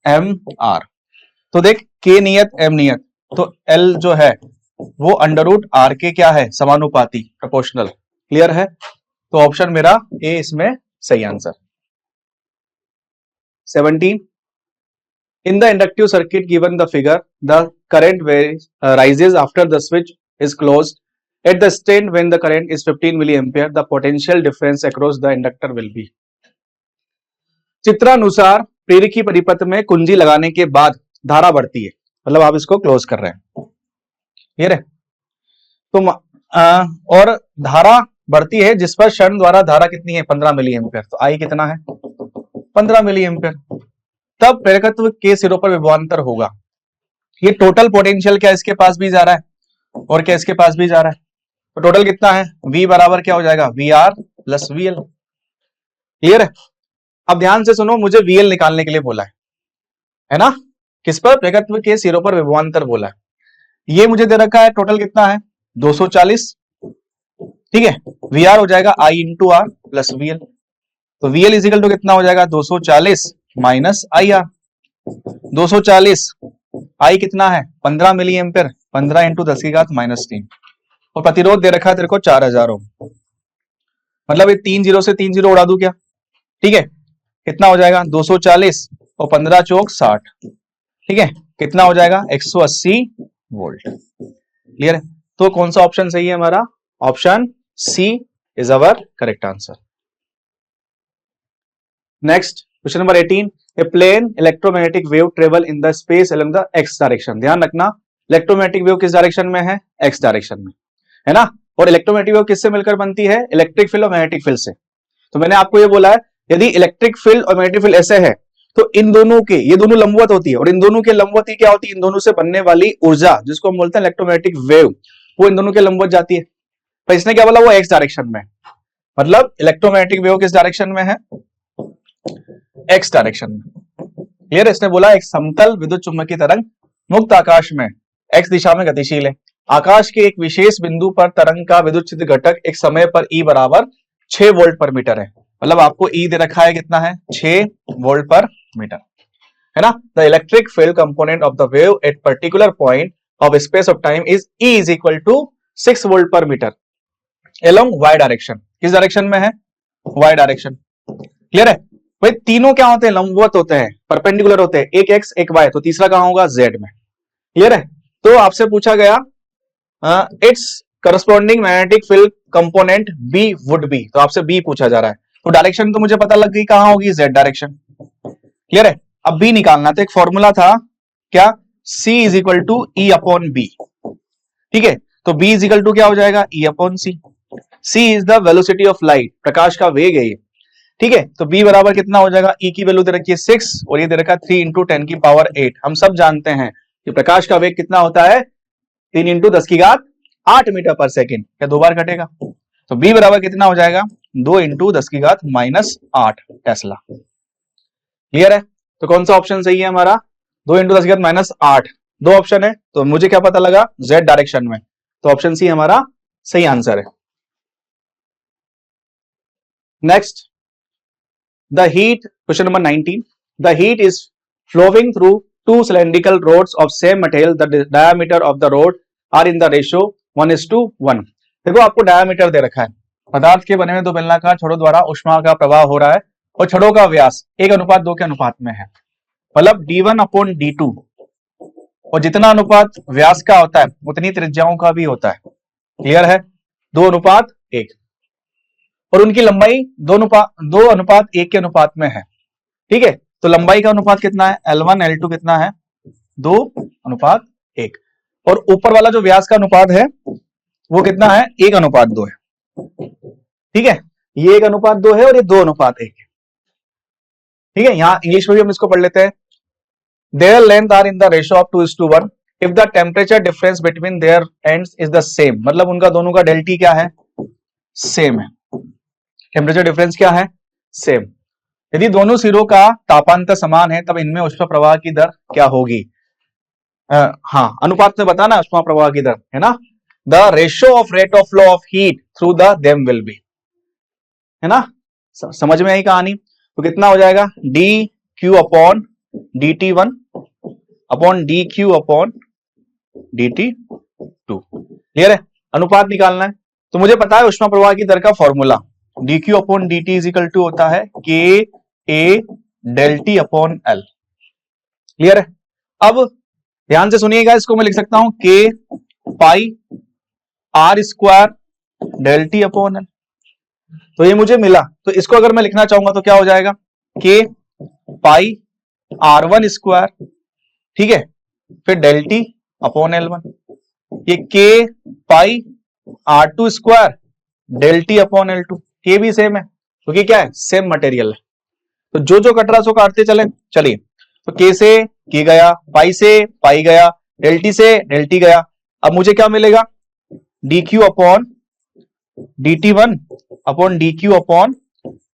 m r। तो देख k नियत m नियत तो L जो है वो अंडर रूट r के क्या है? समानुपाती, प्रोपोर्शनल। क्लियर है? तो ऑप्शन मेरा ए इसमें सही answer. 17 in the inductive circuit given the figure the current rises after the switch is closed at the stand when the current is 15 milliampere the potential difference across the inductor will be। चित्रानुसार प्रेरकी परिपथ में कुंजी लगाने के बाद धारा बढ़ती है, मतलब आप इसको क्लोज कर रहे हैं। क्लियर है? तो और धारा बढ़ती है जिस पर क्षण द्वारा धारा कितनी है? 15 मिली एम्पियर। तो आई कितना है? 15 मिली एम्पियर। तब प्रेरकत्व के सिरों पर विभवांतर होगा। ये टोटल पोटेंशियल क्या इसके पास भी जा रहा है और क्या इसके पास भी जा रहा है? तो टोटल कितना है? V बराबर क्या हो जाएगा? VR plus VL। क्लियर है? अब ध्यान से सुनो, मुझे VL निकालने के लिए बोला है ना? किस पर? प्रेरकत्व के सिरों पर विभवांतर बोला है। ये मुझे दे रखा है टोटल कितना है? 240। ठीक है, VR हो जाएगा I into R plus VL। तो VL इजिकल टू कितना हो जाएगा? 240 माइनस IR। 240 I कितना है? 15 मिली एम्पियर, 15 इंटू 10 की घात माइनस 3 और प्रतिरोध दे रखा है तेरे को 4000 ओम। मतलब ये 3 जीरो से 3 जीरो उड़ा दूं क्या? ठीक है, कितना हो जाएगा? 240 और 15 चौक 60। ठीक है, कितना हो जाएगा? 180 वोल्ट। क्लियर है? तो कौन सा ऑप्शन सही है हमारा? Option C is our correct answer. Next question number 18 a plane electromagnetic wave travel in the space along the X direction. ध्यान रखना, इलेक्ट्रोमैग्नेटिक वेव किस डायरेक्शन में है? एक्स डायरेक्शन में, है ना? और इलेक्ट्रोमैग्नेटिक वेव किससे मिलकर बनती है? इलेक्ट्रिक फील्ड और मैग्नेटिक फील्ड से। तो मैंने आपको ये बोला है यदि इलेक्ट्रिक फील्ड और मैग्नेटिक फील्ड ऐसे है तो इन दोनों के, ये दोनों लंबवत होती है और इन दोनों के लंबवत क्या होती है? इन दोनों से बनने वाली ऊर्जा जिसको हम बोलते हैं इलेक्ट्रोमैग्नेटिक वेव, वो इन दोनों के लंबवत जाती है। तो इसने क्या बोला? वो एक्स डायरेक्शन में, मतलब इलेक्ट्रोमैग्नेटिक वेव किस डायरेक्शन में है? एक्स डायरेक्शन में। क्लियर है? इसने बोला एक समतल विद्युत चुम्बकीय तरंग मुक्त आकाश में एक्स दिशा में गतिशील है। आकाश के एक विशेष बिंदु पर तरंग का विद्युत क्षेत्र घटक एक समय पर E बराबर 6 वोल्ट पर मीटर है। मतलब आपको E दे रखा है कितना है? 6 वोल्ट पर मीटर, है ना? The electric field component of the wave at particular point of space of time is E is equal to 6 volt per meter along Y direction. किस डायरेक्शन में है? Y direction. क्लियर है? भाई तीनों क्या होते हैं? लंबवत होते हैं, परपेंडिकुलर होते हैं, एक एक्स एक वाई, तो तीसरा कहां होगा? जेड में। क्लियर है? तो आपसे पूछा गया its corresponding magnetic field component B would be, तो आपसे बी पूछा जा रहा है। तो डायरेक्शन तो मुझे पता लग गई कहां होगी? Z direction. क्लियर है? अब बी निकालना, तो एक फॉर्मूला था क्या? C is equal to E upon B. ठीक है, तो B इज इक्वल टू क्या हो जाएगा? E upon C. C is the velocity of light, प्रकाश का वेग है ये। ठीक है, तो B बराबर कितना हो जाएगा? E की वैल्यू दे रखी है 6 और ये दे रखा है 3 इंटू 10 की पावर 8। हम सब जानते हैं कि प्रकाश का वेग कितना होता है? 3 इंटू 10 की घात 8 मीटर पर सेकेंड। क्या दो बार घटेगा? तो B बराबर कितना हो जाएगा? 2 इंटू 10 की घात माइनस 8 टेस्ला। क्लियर है? तो कौन सा ऑप्शन सही है हमारा? 2 इंटू 10 की घात माइनस 8। दो ऑप्शन है, तो मुझे क्या पता लगा? जेड डायरेक्शन में, तो ऑप्शन सी हमारा सही आंसर है। Next the heat, question number 19, the heat is flowing through two cylindrical rods of same material, the diameter of the rod are in the ratio 1:1। देखो आपको diameter दे रखा है, पदार्थ के बने हुए दो बेलनाकार छड़ों द्वारा ऊष्मा का प्रवाह हो रहा है और छड़ों का व्यास 1:2 के अनुपात में है, मतलब d1/d2, और जितना अनुपात व्यास का होता है उतनी त्रिज्याओं का भी होता है। क्लियर है? 2:1, और उनकी लंबाई 2:1 के अनुपात में है। ठीक है, तो लंबाई का अनुपात कितना है? L1 L2 कितना है? 2:1, और ऊपर वाला जो व्यास का अनुपात है वो कितना है? 1:2 है। ठीक है, ये 1:2 है और ये 2:1 है। ठीक है, यहां इंग्लिश में भी हम इसको पढ़ लेते हैं। Their length are in the ratio of 2:1 if the temperature difference between their ends is the same, मतलब उनका दोनों का डेल टी क्या है? सेम है। टेम्परेचर डिफरेंस क्या है? सेम। यदि दोनों सिरों का तापांतर समान है तब इनमें ऊष्मा प्रवाह की दर क्या होगी? हाँ, अनुपात में बताना ऊष्मा प्रवाह की दर, है ना? The ratio of rate of flow of heat through the them will be, है ना? समझ में आई कहानी? तो कितना हो जाएगा? D Q upon D T one upon D Q upon D T two. Clear है? अनुपात निकालना है तो मुझे पता है ऊष्मा प्रवाह की दर का formula D Q upon D T is equal to होता है K A del T upon L. Clear है? अब ध्यान से सुनिएगा, इसको मैं लिख सकता हूं K pi are square del T upon L. तो ये मुझे मिला, तो इसको अगर मैं लिखना चाहूंगा तो क्या हो जाएगा? के पाई R1 स्क्वायर, ठीक है, फिर डेल टी अपॉन L1। ये K pi R2 square del T upon L2, K भी सेम है क्योंकि क्या है? सेम मटेरियल है। तो जो जो कट रहा सो काटते चले। चलिए, तो के से के गया, पाई से पाई गया, डेल टी से डेल टी गया। अब मुझे क्या मिलेगा? D Q upon D T one upon D Q upon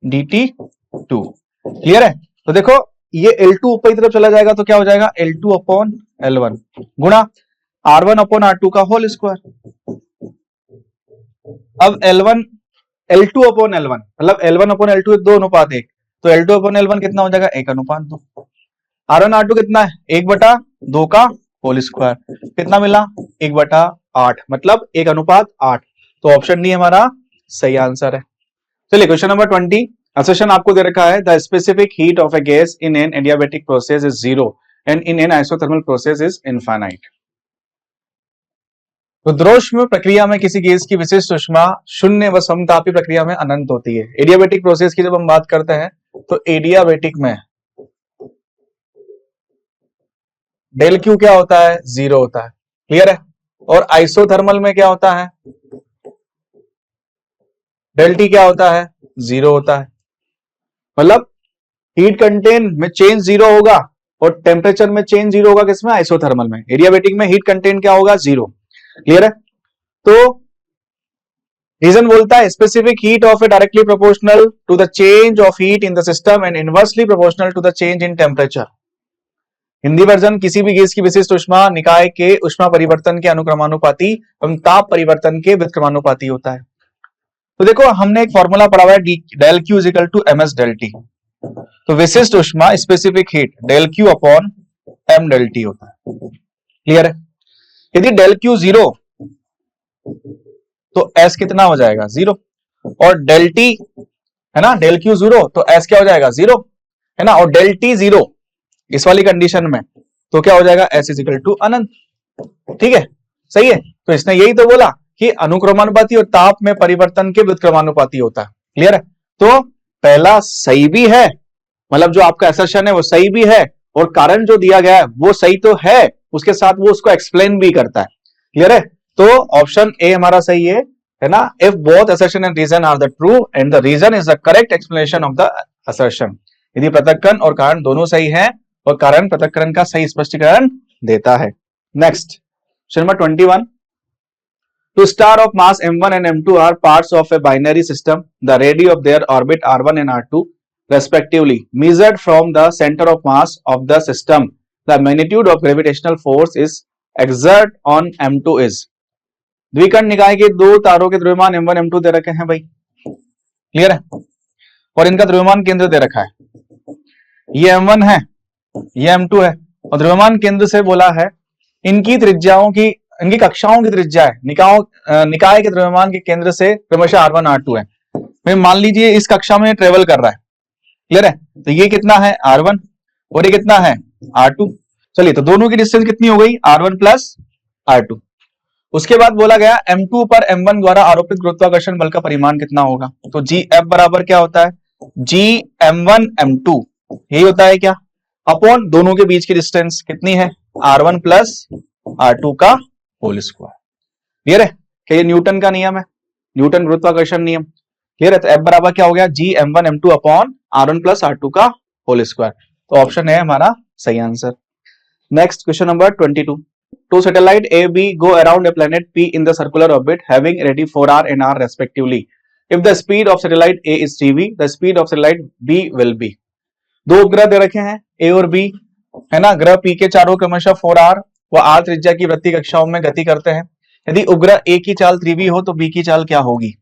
D T two. Clear है? तो देखो ये L2 ऊपर की तरफ चला जाएगा तो क्या हो जाएगा? L2 अपॉन L1 गुणा R1 अपॉन R2 का होल स्क्वायर। अब L2 अपॉन L1 मतलब L1 अपॉन L2 2:1, तो L2 अपॉन L1 कितना हो जाएगा? 1:2। R1 R2 कितना है? 1/2 का होल स्क्वायर, कितना मिला? 1/8, मतलब 1:8। तो ऑप्शन डी हमारा सही आंसर है। चलिए क्वेश्चन नंबर 20। असर्शन आपको दे रखा है the specific heat of a gas in an adiabatic process is 0 and in an isothermal process is infinite. रुद्रोष्म प्रक्रिया में किसी गैस की विशिष्ट ऊष्मा शून्य व समतापी प्रक्रिया में अनंत होती है। एडियाबैटिक प्रोसेस की जब हम बात करते हैं तो एडियाबैटिक में डेल क्यू क्या होता है? 0 होता है। क्लियर है? और आइसोथर्मल में क्या होता है? डेल टी क्या होता है? 0 होता है। मतलब हीट कंटेंट में चेंज 0 होगा और टेम्परेचर में चेंज 0 होगा। किसमें? आइसोथर्मल में। एडियाबैटिक में हीट कंटेंट क्या होगा? 0। क्लियर है? तो रीजन बोलता है specific heat of A directly proportional to the change of heat in the system and inversely proportional to the change in temperature. Hindi version किसी भी गैस की विशिष्ट ऊष्मा निकाय के ऊष्मा परिवर्तन के अनुक्रमानुपाती एवं ताप परिवर्तन के व्युत्क्रमानुपाती होता है। तो देखो हमने एक फॉर्मूला पढ़ा हुआ है del Q is equal to M S del T. तो विशिष्ट ऊष्मा specific heat del Q upon M del T होता है। क्लियर है? यदि डेल क्यू 0 तो एस कितना हो जाएगा? 0। और डेल टी है ना, डेल क्यू 0 तो एस क्या हो जाएगा? 0, है ना। और डेल टी 0 इस वाली कंडीशन में तो क्या हो जाएगा? एस इज इक्वल टू अनंत। ठीक है, सही है। तो इसने यही तो बोला कि अनुक्रमानुपाती और ताप में परिवर्तन के व्युत्क्रमानुपाती होता है। क्लियर है? तो पहला सही भी है, मतलब जो आपका असर्शन है वो सही भी है, और कारण जो दिया गया है वो सही तो है, उसके साथ वो उसको एक्सप्लेन भी करता है। क्लियर है? तो ऑप्शन ए हमारा सही है ना। If both assertion and reason are the true and the reason is the correct explanation of the assertion. यदि पृथक्करण और कारण दोनों सही है और कारण पृथक्करण का सही स्पष्टीकरण देता है। Next question number 21। Two stars of mass m1 and m2 are parts of a binary system. The radii of their orbit r1 and r2 respectively measured from the center of mass of the system. The magnitude of gravitational force is exerted on m2 is. द्विकर्ण निकाय के दो तारों के द्रव्यमान m1 m2 दे रखे हैं भाई। Clear है? और इनका द्रव्यमान केंद्र दे रखा है। ये m1 है, ये m2 है, और द्रव्यमान केंद्र से बोला है इनकी त्रिज्याओं की इनकी कक्षाओं की त्रिज्या है, निकाय के द्रव्यमान के केंद्र से क्रमशः R1 R2 है। मैं मान लीजिए इस कक्षा में ट्रेवल कर रहा है, क्लियर है, तो ये कितना है R1 और ये कितना है R2। चलिए तो दोनों की डिस्टेंस कितनी हो गई R1 प्लस R2। उसके बाद बोला गया M2 पर M1 द्वारा आरोपित गुरुत्वाकर्षण बल का परिमाण कितना होगा। तो GF बराबर क्या होता है, G M1 M2, यही होता है क्या, अपॉन दोनों के बीच की डिस्टेंस कितनी है R1 प्लस R2 का होल स्क्वायर। क्लियर है कि ये न्यूटन का नियम है, न्यूटन गुरुत्वाकर्षण नियम। क्लियर है, तो F बराबर क्या हो गया G M1 M2 upon R1 plus R2 का होल स्क्वायर। तो ऑप्शन है हमारा सही answer. Next question number 22। Two satellite A, B go around a planet P in the circular orbit having ready 4R and R respectively. If the speed of satellite A is TV, the speed of satellite B will be. दो उपग्रह दे रखे हैं A और B, है ना। ग्रह P के चारों क्रमशः 4R व R त्रिज्या की वृत्तीय कक्षाओं में गति करते हैं। यदि उपग्रह A की चाल 3B हो तो B की चाल क्या होगी।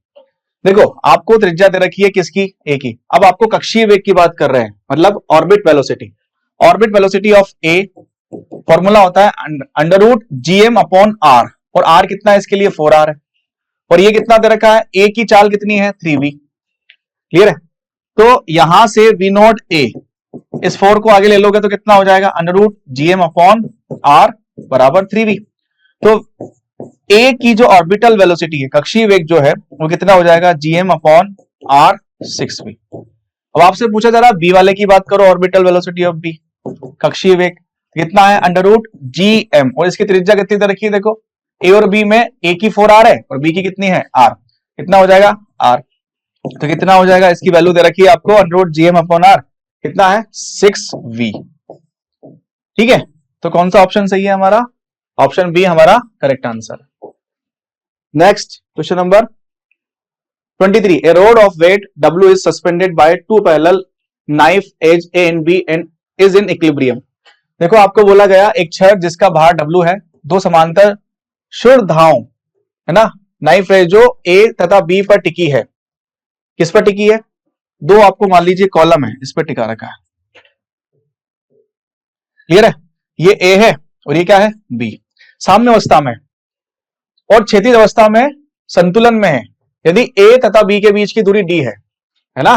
देखो आपको त्रिज्या दे रखी है किसकी, A की। अब आपको कक्षीय वेग की बात कर रहे हैं, मतलब orbit velocity. Orbit velocity of A formula होता है under root GM upon R, और R कितना है इसके लिए 4R है, और ये कितना दे रखा है A की चाल कितनी है 3B। क्लियर है, तो यहां से V नॉट A, इस 4 को आगे ले लोगे तो कितना हो जाएगा under root GM upon R बराबर 3B। तो A की जो ऑर्बिटल वेलोसिटी है, कक्षीय वेग जो है, वो कितना हो जाएगा GM अपॉन R 6B। अब आपसे पूछा जा रहा है B वाले की बात करो, ऑर्बिटल वेलोसिटी ऑफ B, कक्षीय वेग कितना है अंडर रूट GM, और इसकी त्रिज्या कितनी दे रखी है, देखो A और B में A की 4R है और B की कितनी है R, कितना हो जाएगा R। तो कितना हो जाएगा, इसकी वैल्यू दे रखी है आपको under root GM upon R, कितना है 6V। ठीक है, तो कौन सा ऑप्शन सही है हमारा, ऑप्शन बी हमारा correct answer. Next question number 23। A rod of weight W is suspended by two parallel knife edge A and B and is in equilibrium। देखो आपको बोला गया एक छड़ जिसका भार W है, दो समांतर शुरधाओं, है ना, नाइफ है जो A तथा B पर टिकी है। किस पर टिकी है, दो आपको मान लीजिए कॉलम है, इस पर टिका रखा है। क्लियर है, ये A है और ये क्या है B, साम्य अवस्था में और क्षैतिज अवस्था में संतुलन में है। यदि A तथा B के बीच की दूरी D है ना,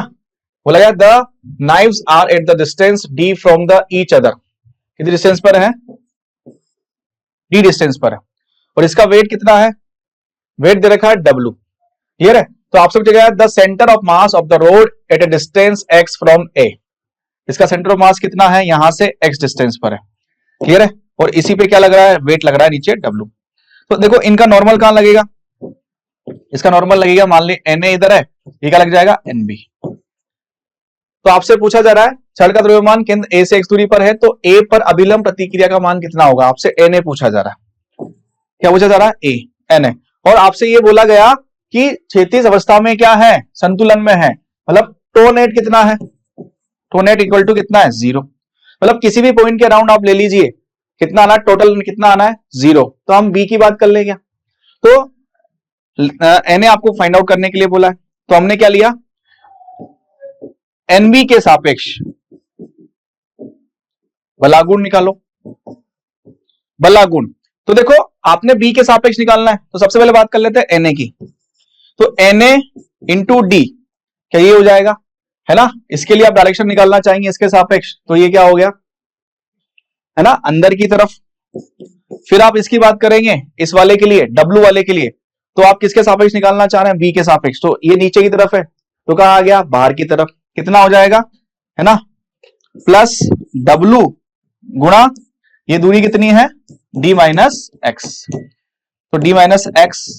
बोला गया the knives are at the distance D from the each other. कितनी डिस्टेंस पर है, D डिस्टेंस पर है, और इसका वेट कितना है, वेट दे रखा है W। क्लियर है, तो आपसे पूछा the center of mass of the rod at a distance x from A। इसका सेंटर ऑफ मास कितना है, यहां से x डिस्टेंस पर है। क्लियर है, और इसी पे क्या लग रहा है, वेट लग रहा है नीचे W। तो देखो इनका नॉर्मल कहां लगेगा, इसका नॉर्मल लगेगा, मान ली Na इधर है, ये क्या लग जाएगा NB। तो आपसे पूछा जा रहा है छड़ का द्रव्यमान केंद्र A से x दूरी पर है, तो A पर अभिलंब प्रतिक्रिया का मान कितना होगा, आपसे Na पूछा जा रहा है। क्या पूछा जा रहा है, A Na, और आपसे ये बोला गया कि क्षैतिज अवस्था में क्या है, संतुलन में है, मतलब टो नेट कितना है, टो नेट इक्वल टू कितना है 0। मतलब किसी भी पॉइंट के अराउंड आप ले लीजिए, कितना आना टोटल, कितना आना है 0। तो हम B की बात कर ले क्या, तो Na आपको फाइंड आउट करने के लिए बोला है, तो हमने क्या लिया, NB के सापेक्ष बलागुण निकालो, बलागुण। तो देखो आपने B के सापेक्ष निकालना है, तो सबसे पहले बात कर लेते हैं Na की। तो Na इंटू D, क्या ये हो जाएगा, है ना। इसके लिए आप डायरेक्शन निकालना चाहेंगे इसके सापेक्ष, तो ये क्या हो गया, है ना, अंदर की तरफ। फिर आप इसकी बात करेंगे इस वाले के लिए, W वाले के लिए, तो आप किसके सापेक्ष निकालना चाह रहे हैं, B के सापेक्ष, तो ये नीचे की तरफ है, तो कहां आ गया, बाहर की तरफ। कितना हो जाएगा, है ना, प्लस W गुणा ये दूरी कितनी है D माइनस एक्स, तो D माइनस एक्स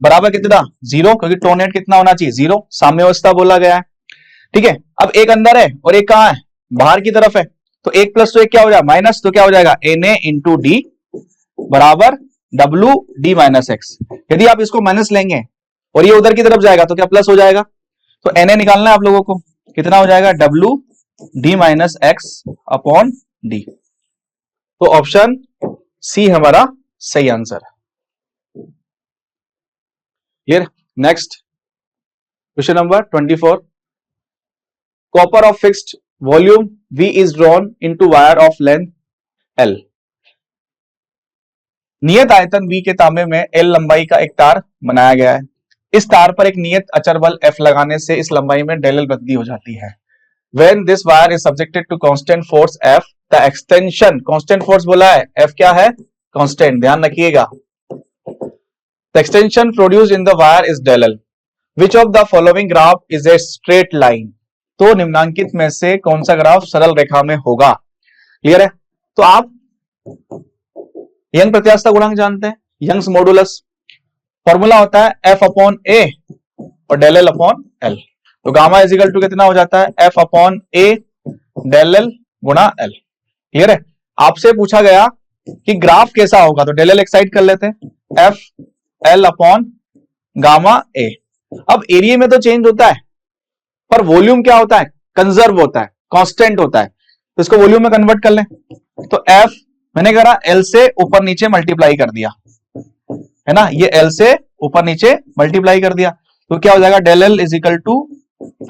बराबर कितना 0, क्योंकि टो नेट कितना होना चाहिए 0, साम्य अवस्था बोला गया है। ठीक है, अब एक अंदर है और एक कहां है, बाहर की तरफ है, तो एक प्लस तो एक क्या हो जाएगा माइनस, तो क्या हो जाएगा Na इंटू डी बराबर W D माइनस एक्स। यदि आप इसको माइनस लेंगे और ये उधर की तरफ जाएगा तो क्या प्लस हो जाएगा, तो Na निकालना है आप लोगों को, कितना हो जाएगा W D minus x upon D। तो ऑप्शन सी हमारा सही आंसर है। Clear, next question number 24। Copper of fixed volume V is drawn into wire of length L। नियत आयतन V के तांबे में L लंबाई का एक तार बनाया गया है। इस तार पर एक नियत अचर बल F लगाने से इस लंबाई में डेल L वृद्धि हो जाती है। When this wire is subjected to constant force F, the extension, constant force बोला है, F क्या है? Constant, ध्यान रखिएगा। The extension produced in the wire is del L. Which of the following graph is a straight line? तो निम्नांकित में से कौन सा ग्राफ सरल रेखा में होगा? क्लियर है? तो आप यंग प्रत्यास्थता गुणांक जानते हैं, यंग्स मॉडुलस, फॉर्मूला होता है F अपॉन A और डेल L अपॉन L। तो गामा इज इक्वल टू कितना हो जाता है? F upon A del L गुणा L। क्लियर है? आपसे पूछा गया कि ग्राफ कैसा होगा, तो डेल L एक्साइड कर लेते हैं, F L upon gamma A। अब एरिया में तो चेंज होता है, पर वॉल्यूम क्या होता है? कंजर्व होता है, कांस्टेंट होता है। तो इसको वॉल्यूम में कन्वर्ट कर लें, तो F मैंने करा L से ऊपर नीचे मल्टीप्लाई कर दिया, है ना, ये L से ऊपर नीचे मल्टीप्लाई कर दिया, तो क्या हो जाएगा? Del L is equal to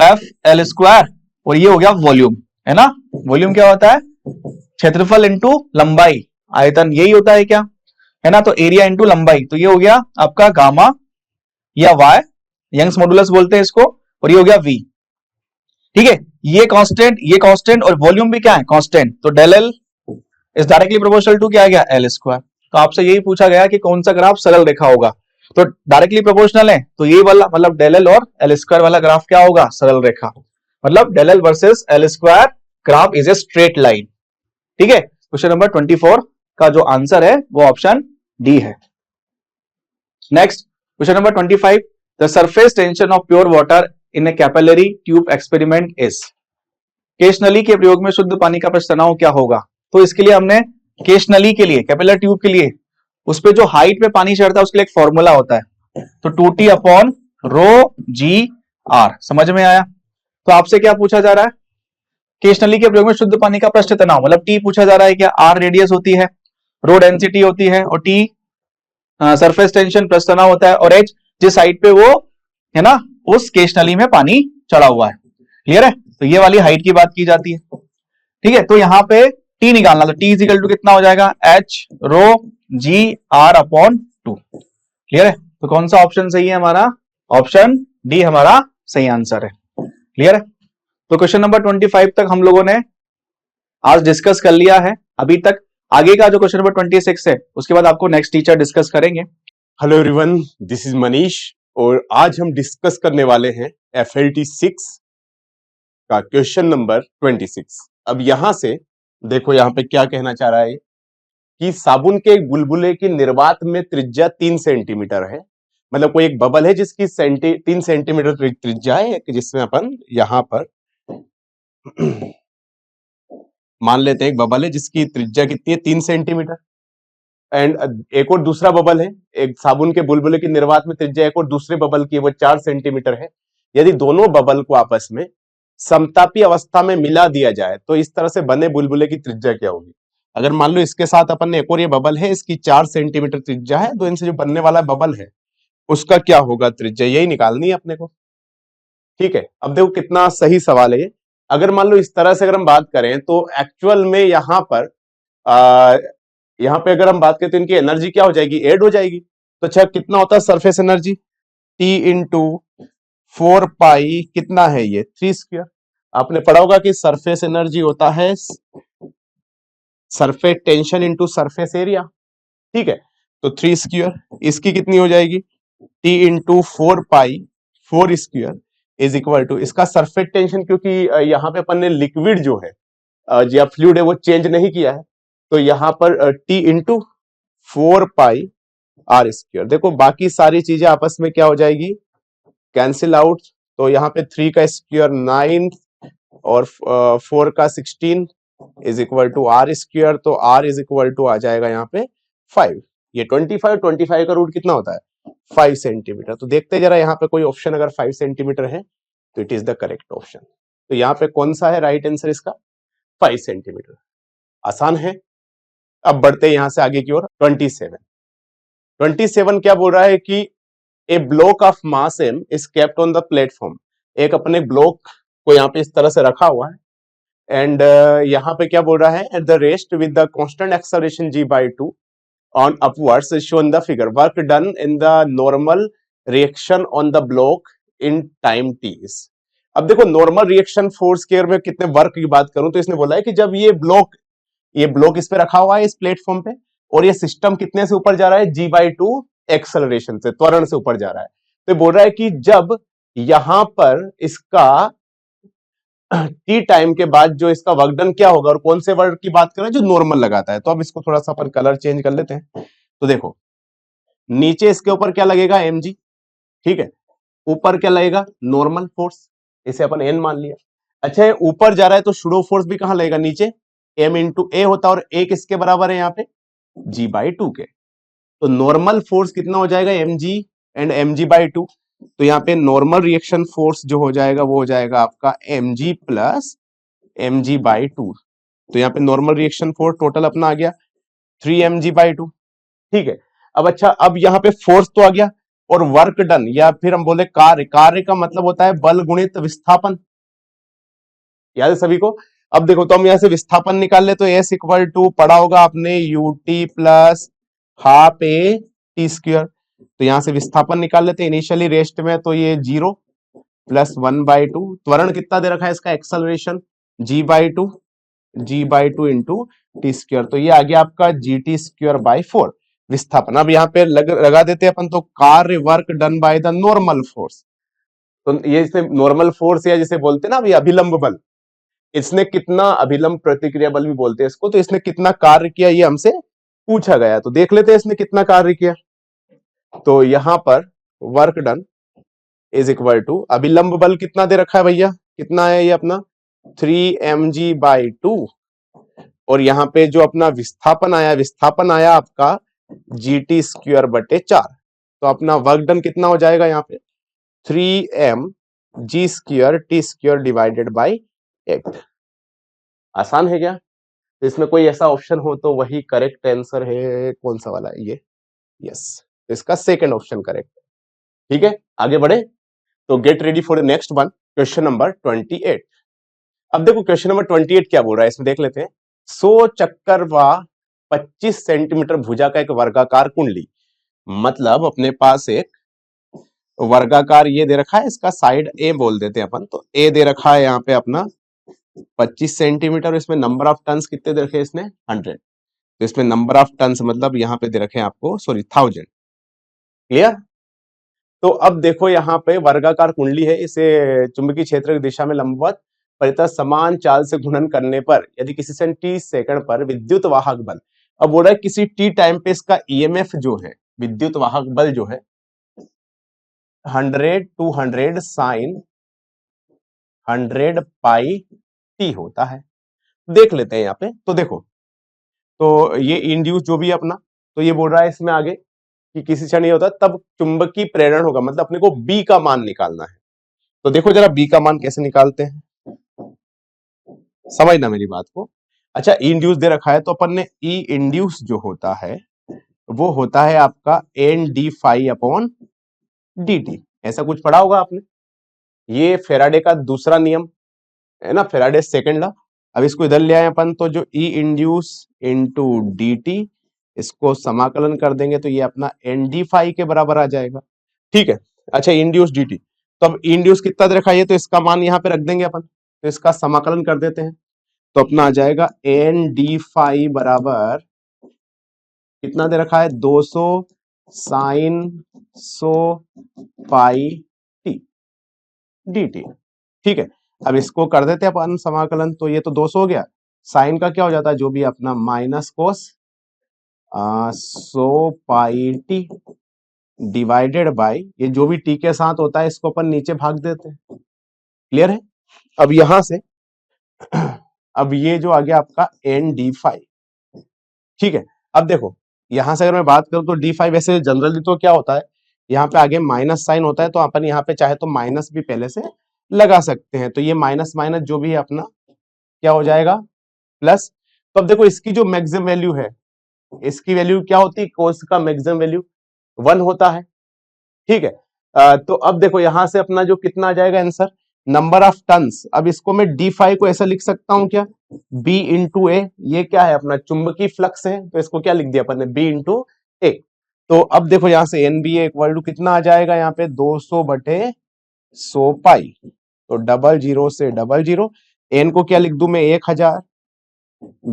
F L square, और ये हो गया वॉल्यूम, है ना। वॉल्यूम क्या होता है? क्षेत्रफल इंटू लंबाई, आयतन, यही होता है क्या, है ना। तो एरिया इंटू लंबाई, तो ये हो गया आपका गामा या Y, यंग्स मॉडुलस बोलते हैं इसको, और ये हो गया V। ठीक है, ये कांस्टेंट और वॉल्यूम भी क्या है? कांस्टेंट। तो del L is directly proportional to क्या आ गया? L square. तो आपसे यही पूछा गया कि कौन सा ग्राफ सरल रेखा होगा, तो डायरेक्टली प्रोपोर्शनल है, तो ये वाला मतलब डेल L और L स्क्वायर वाला ग्राफ क्या होगा? सरल रेखा। मतलब del L versus L square graph is a straight line. ठीक है, क्वेश्चन नंबर 24 का जो आंसर है वो ऑप्शन डी है। Next question number 25, the surface tension of pure water in a capillary tube experiment is. केश नली के प्रयोग में शुद्ध पानी का पृष्ठ तनाव क्या होगा? तो इसके लिए हमने केश नली के लिए, कैपिलर ट्यूब के लिए, उस पे जो हाइट पे पानी चढ़ता है उसके लिए एक फॉर्मूला होता है, तो 2T upon rho g are. समझ में आया? तो आपसे क्या पूछा जा रहा है? केश नली के प्रयोग में शुद्ध पानी का पृष्ठ तनाव, मतलब टी पूछा जा रहा है क्या? आर रेडियस होती है, रो डेंसिटी होती है, और टी सरफेस टेंशन पृष्ठ तनाव होता है, और एच जिस साइड पे वो, है ना, उस केश नली में पानी चढ़ा हुआ है। क्लियर है? तो ये वाली हाइट की बात की जाती है। ठीक है, तो यहां पे टी निकालना, तो टी इज इक्वल टू कितना हो जाएगा? H rho g r upon 2। Clear है? तो कौन सा ऑप्शन सही है हमारा? ऑप्शन डी हमारा सही आंसर है। क्लियर है? तो क्वेश्चन नंबर 25 तक हम लोगों ने आज डिस्कस कर लिया है। अभी तक आगे का जो क्वेश्चन नंबर 26 है उसके बाद आपको नेक्स्ट टीचर डिस्कस करेंगे। Hello everyone, this is Manish और आज हम डिस्कस करने वाले हैं FLT 6 का क्वेश्चन नंबर 26। अब यहां से देखो, यहां पे क्या कहना चाह रहा है कि साबुन के बुलबुले की निर्वात में त्रिज्या 3 सेंटीमीटर है। मतलब कोई एक बबल है जिसकी 3 सेंटीमीटर त्रिज्या है, जिसमें अपन यहां पर मान लेते हैं एक बबल है जिसकी त्रिज्या कितनी है? 3 सेंटीमीटर। एंड एक और दूसरा बबल है, एक साबुन के बुलबुले की निर्वात में त्रिज्या एक और दूसरे बबल की वो 4 सेंटीमीटर है। यदि दोनों बबल को आपस में समतापी अवस्था में मिला दिया जाए तो इस तरह से बने बुलबुले की त्रिज्या क्या होगी? अगर मान लो इसके साथ अपन ने एक और ये बबल है, इसकी 4 सेंटीमीटर त्रिज्या है, तो इनसे जो बनने वाला बबल है उसका क्या होगा त्रिज्या? यही निकालनी है अपने को। ठीक है, अब देखो कितना सही सवाल है ये। अगर मान लो इस तरह से अगर हम बात करें तो एक्चुअल में यहाँ पर यहाँ पे अगर हम बात करें तो इनकी एनर्जी क्या हो जाएगी? ऐड हो जाएगी। तो अच्छा, कितना होता है सरफेस एनर्जी? T इंटू 4 पाई कितना है ये? 3 स्क्वायर। आपने पढ़ा होगा कि सरफेस एनर्जी होता है surface tension into surface area. ठीक है, तो 3 स्क्वायर, इसकी कितनी हो जाएगी? T into 4 pi 4 square is equal to, इसका सरफेस टेंशन, क्योंकि यहाँ पे अपन ने लिक्विड जो है या फ्लूइड है वो चेंज नहीं किया है, तो यहाँ पर T into 4 pi are square. देखो बाकी सारी चीजें आपस में क्या हो जाएगी? Cancel out. तो यहाँ पे 3 का स्क्वायर 9 और 4 का 16 is equal to r square, तो आर इज इक्वल टू आ जाएगा यहाँ पे 5। ये 25 का रूट कितना होता है? 5 सेंटीमीटर। तो देखते जरा यहाँ पे कोई ऑप्शन अगर 5 सेंटीमीटर है तो it is the correct option. तो यहाँ पे कौन सा है राइट आंसर इसका? 5 सेंटीमीटर। आसान है। अब बढ़ते हैं यहां से आगे की ओर। 27 क्या बोल रहा है कि a block of mass m is kept on the platform. एक अपने ब्लॉक को यहाँ पे इस तरह से रखा हुआ है, एंड यहाँ पे क्या बोल रहा है? At the rest with the constant acceleration g/2 on upwards is shown the figure. Work done in the normal reaction on the block in time t is. अब देखो नॉर्मल रिएक्शन फोर्स केयर में कितने work की बात करूं तो इसने बोला है कि जब ये ब्लॉक इस पे रखा हुआ है इस प्लेटफॉर्म पे और ये सिस्टम कितने से ऊपर जा रहा है g/2 एक्सेलरेशन से, त्वरण से ऊपर जा रहा है, तो बोल रहा है कि जब यहां पर इसका टी टाइम के बाद जो इसका वर्क डन क्या होगा और कौन से वर्क की बात कर रहे हैं, जो नॉर्मल लगाता है। तो अब इसको थोड़ा सा अपन कलर चेंज कर लेते हैं। तो देखो नीचे इसके ऊपर क्या लगेगा mg, ठीक है, ऊपर क्या लगेगा नॉर्मल फोर्स, इसे अपन n मान लिया। अच्छा ये ऊपर जा रहा है तो शूडो फोर्स भी कहां लगेगा, नीचे, m इंटू ए होता है और a किसके बराबर है यहाँ पे g/2 के। तो नॉर्मल फोर्स कितना हो जाएगा mg एंड mg/2। तो यहाँ पे नॉर्मल रिएक्शन फोर्स जो हो जाएगा वो हो जाएगा आपका mg प्लस mg/2। तो यहाँ पे नॉर्मल रिएक्शन फोर्स टोटल अपना आ गया 3mg/2, ठीक है। अब अच्छा अब यहाँ पे फोर्स तो आ गया और वर्क डन या फिर हम बोले कार्य का मतलब होता है बल गुणित विस्थापन, याद है सभी को। अब देखो तो हम यहाँ से विस्थापन निकाल ले तो S इक्वल टू पढ़ा होगा आपने ut plus half a t square. तो यहां से विस्थापन निकाल लेते हैं इनिशियली रेस्ट में, तो ये 0 प्लस 1/2, त्वरण कितना दे रखा है इसका acceleration g/2 into T square. तो ये आ गया आपका gt स्क्वायर बाई 4 विस्थापन। अब यहाँ पे लगा देते हैं अपन, तो कार्य work done by the normal force. तो ये जैसे नॉर्मल फोर्स या जिसे बोलते हैं ना अभी अभिलंब बल, इसने कितना अभिलंब प्रतिक्रिया बल भी बोलते हैं इसको, तो इसने कितना कार्य किया ये हमसे पूछा गया। तो देख लेते हैं इसने कितना कार्य किया। तो यहां पर work done is equal to अभिलंब बल कितना दे रखा है भैया, कितना है ये अपना 3mg/2 और यहाँ पे जो अपना विस्थापन आया आपका gt स्क्वायर बटे 4। तो अपना वर्क डन कितना हो जाएगा यहाँ पे 3mg square T square divided by 8। आसान है क्या? तो इसमें कोई ऐसा ऑप्शन हो तो वही करेक्ट आंसर है। कौन सा वाला है ये? यस, इसका सेकंड ऑप्शन करेक्ट है। ठीक है, आगे बढ़े। तो get ready for the next one, question number 28। अब देखो क्वेश्चन नंबर 28 क्या बोल रहा है, इसमें देख लेते हैं। 100 चक्कर व 25 सेंटीमीटर भुजा का एक वर्गाकार कुंडली, मतलब अपने पास एक वर्गाकार ये दे रखा है, इसका साइड ए बोल देते हैं अपन, तो ए दे रखा है यहाँ पे अपना 25 सेंटीमीटर। इसमें नंबर ऑफ टन्स कितने दे रखे हैं इसने 100। तो इसमें नंबर ऑफ टन्स मतलब यहाँ पे दे रखे हैं आपको 1000। क्लियर? तो अब देखो यहाँ पे वर्गाकार कुंडली है, इसे चुंबकीय क्षेत्र की दिशा में लंबवत परितः समान चाल से घूर्णन करने पर यदि किसी से t सेकंड पर विद्युत वाहक बल, अब बोल रहा है किसी t टाइम पे इसका ईएमएफ जो है, विद्युत वाहक बल जो है 100 200 साइन 100 पाई t होता है। देख लेते हैं यहाँ पे। तो देखो तो ये इंड्यूस जो भी है अपना, तो ये बोल रहा है इसमें आगे कि किसी क्षण ये होता है तब चुंबकीय प्रेरण होगा, मतलब अपने को बी का मान निकालना है। तो देखो जरा बी का मान कैसे निकालते हैं, समझना मेरी बात को। अच्छा इंड्यूस दे रखा है तो अपन ने ई इंड्यूस जो होता है वो होता है आपका n d phi upon D t, ऐसा कुछ पढ़ा होगा आपने। ये फेराडे का दूसरा नियम है ना, फेराडे सेकंड लॉ। अब इसको इधर ले आए अपन, तो जो ई इंड्यूस इंटू डी टी, इसको समाकलन कर देंगे तो ये अपना एन डी फाई के बराबर आ जाएगा। ठीक है, अच्छा इंड्यूस डी टी, तो अब इंड्यूस कितना दे रखा है, तो इसका मान यहाँ पे रख देंगे अपन, तो इसका समाकलन कर देते हैं। तो अपना आ जाएगा एन डी फाई बराबर कितना दे रखा है 200 sign 100 pi T D T. ठीक है, अब इसको कर देते हैं अपन समाकलन, तो ये तो 200 हो गया, साइन का क्या हो जाता है जो भी अपना minus cos 100 pi T divided by ये जो भी टी के साथ होता है इसको अपन नीचे भाग देते हैं। क्लियर है? अब यहां से अब ये जो आ गया आपका एन डी फाइव। ठीक है, अब देखो यहां से अगर मैं बात करूं तो डी फाइव वैसे जनरली तो क्या होता है, यहाँ पे आगे माइनस साइन होता है, तो अपन यहाँ पे चाहे तो माइनस भी पहले से लगा सकते हैं। तो ये माइनस माइनस जो भी है अपना क्या हो जाएगा प्लस। तो अब देखो इसकी जो मैक्सिमम वैल्यू है, इसकी वैल्यू क्या होती है, कोस का मैक्सिमम वैल्यू 1 होता है। ठीक है, तो अब देखो यहां से अपना जो कितना आ जाएगा आंसर, नंबर ऑफ टन्स, अब इसको मैं d5 को ऐसा लिख सकता हूं क्या, b इंटू ए, ये क्या है अपना चुंबकीय फ्लक्स है, तो इसको क्या लिख दिया अपन ने, b इंटू ए। तो अब देखो यहां से NBA इक्वल टू कितना आ जाएगा, यहाँ पे 200/100 पाई, तो 00 से 00, n को क्या लिख दूं मैं 1000,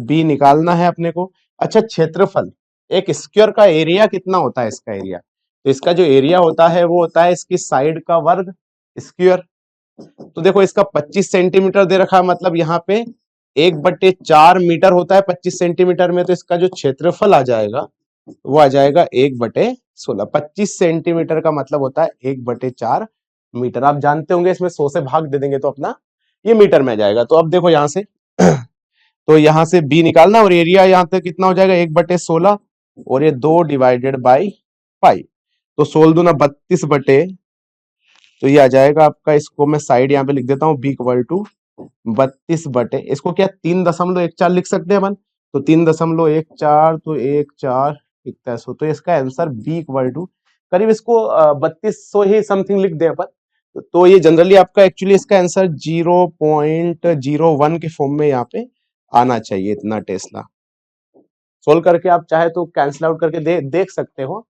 b निकालना है अपने को। अच्छा क्षेत्रफल, एक स्क्वायर का एरिया कितना होता है, इसका एरिया, तो इसका जो एरिया होता है वो होता है इसकी साइड का वर्ग स्क्वायर। तो देखो इसका 25 सेंटीमीटर दे रखा है, मतलब यहाँ पे 1/4 मीटर होता है 25 सेंटीमीटर में, तो इसका जो क्षेत्रफल आ जाएगा वो आ जाएगा 1/16। 25 सेंटीमीटर का मतलब होता है 1/4 मीटर। आप जानते होंगे इसमें 100 से भाग दे देंगे तो अपना ये मीटर में आ जाएगा। तो अब देखो यहां से तो यहां से बी निकालना, और एरिया यहाँ पे कितना हो जाएगा 1/16, और ये 2 डिवाइडेड बाई पाई, तो 16 दूना 32 तो ये आ जाएगा आपका, इसको मैं साइड यहाँ पे लिख देता हूँ b इक्वल टू 32 इसको क्या 3.14 लिख सकते हैं अपन, तो 3.14 तो 1/4 तो इसका आंसर b इक्वल टू करीब इसको 3200 ही समथिंग लिख दे अपन। तो ये जनरली आपका एक्चुअली इसका आंसर 0.01 के फॉर्म में यहाँ पे आना चाहिए, इतना टेस्ला। सोल्व करके आप चाहे तो कैंसिल आउट करके देख सकते हो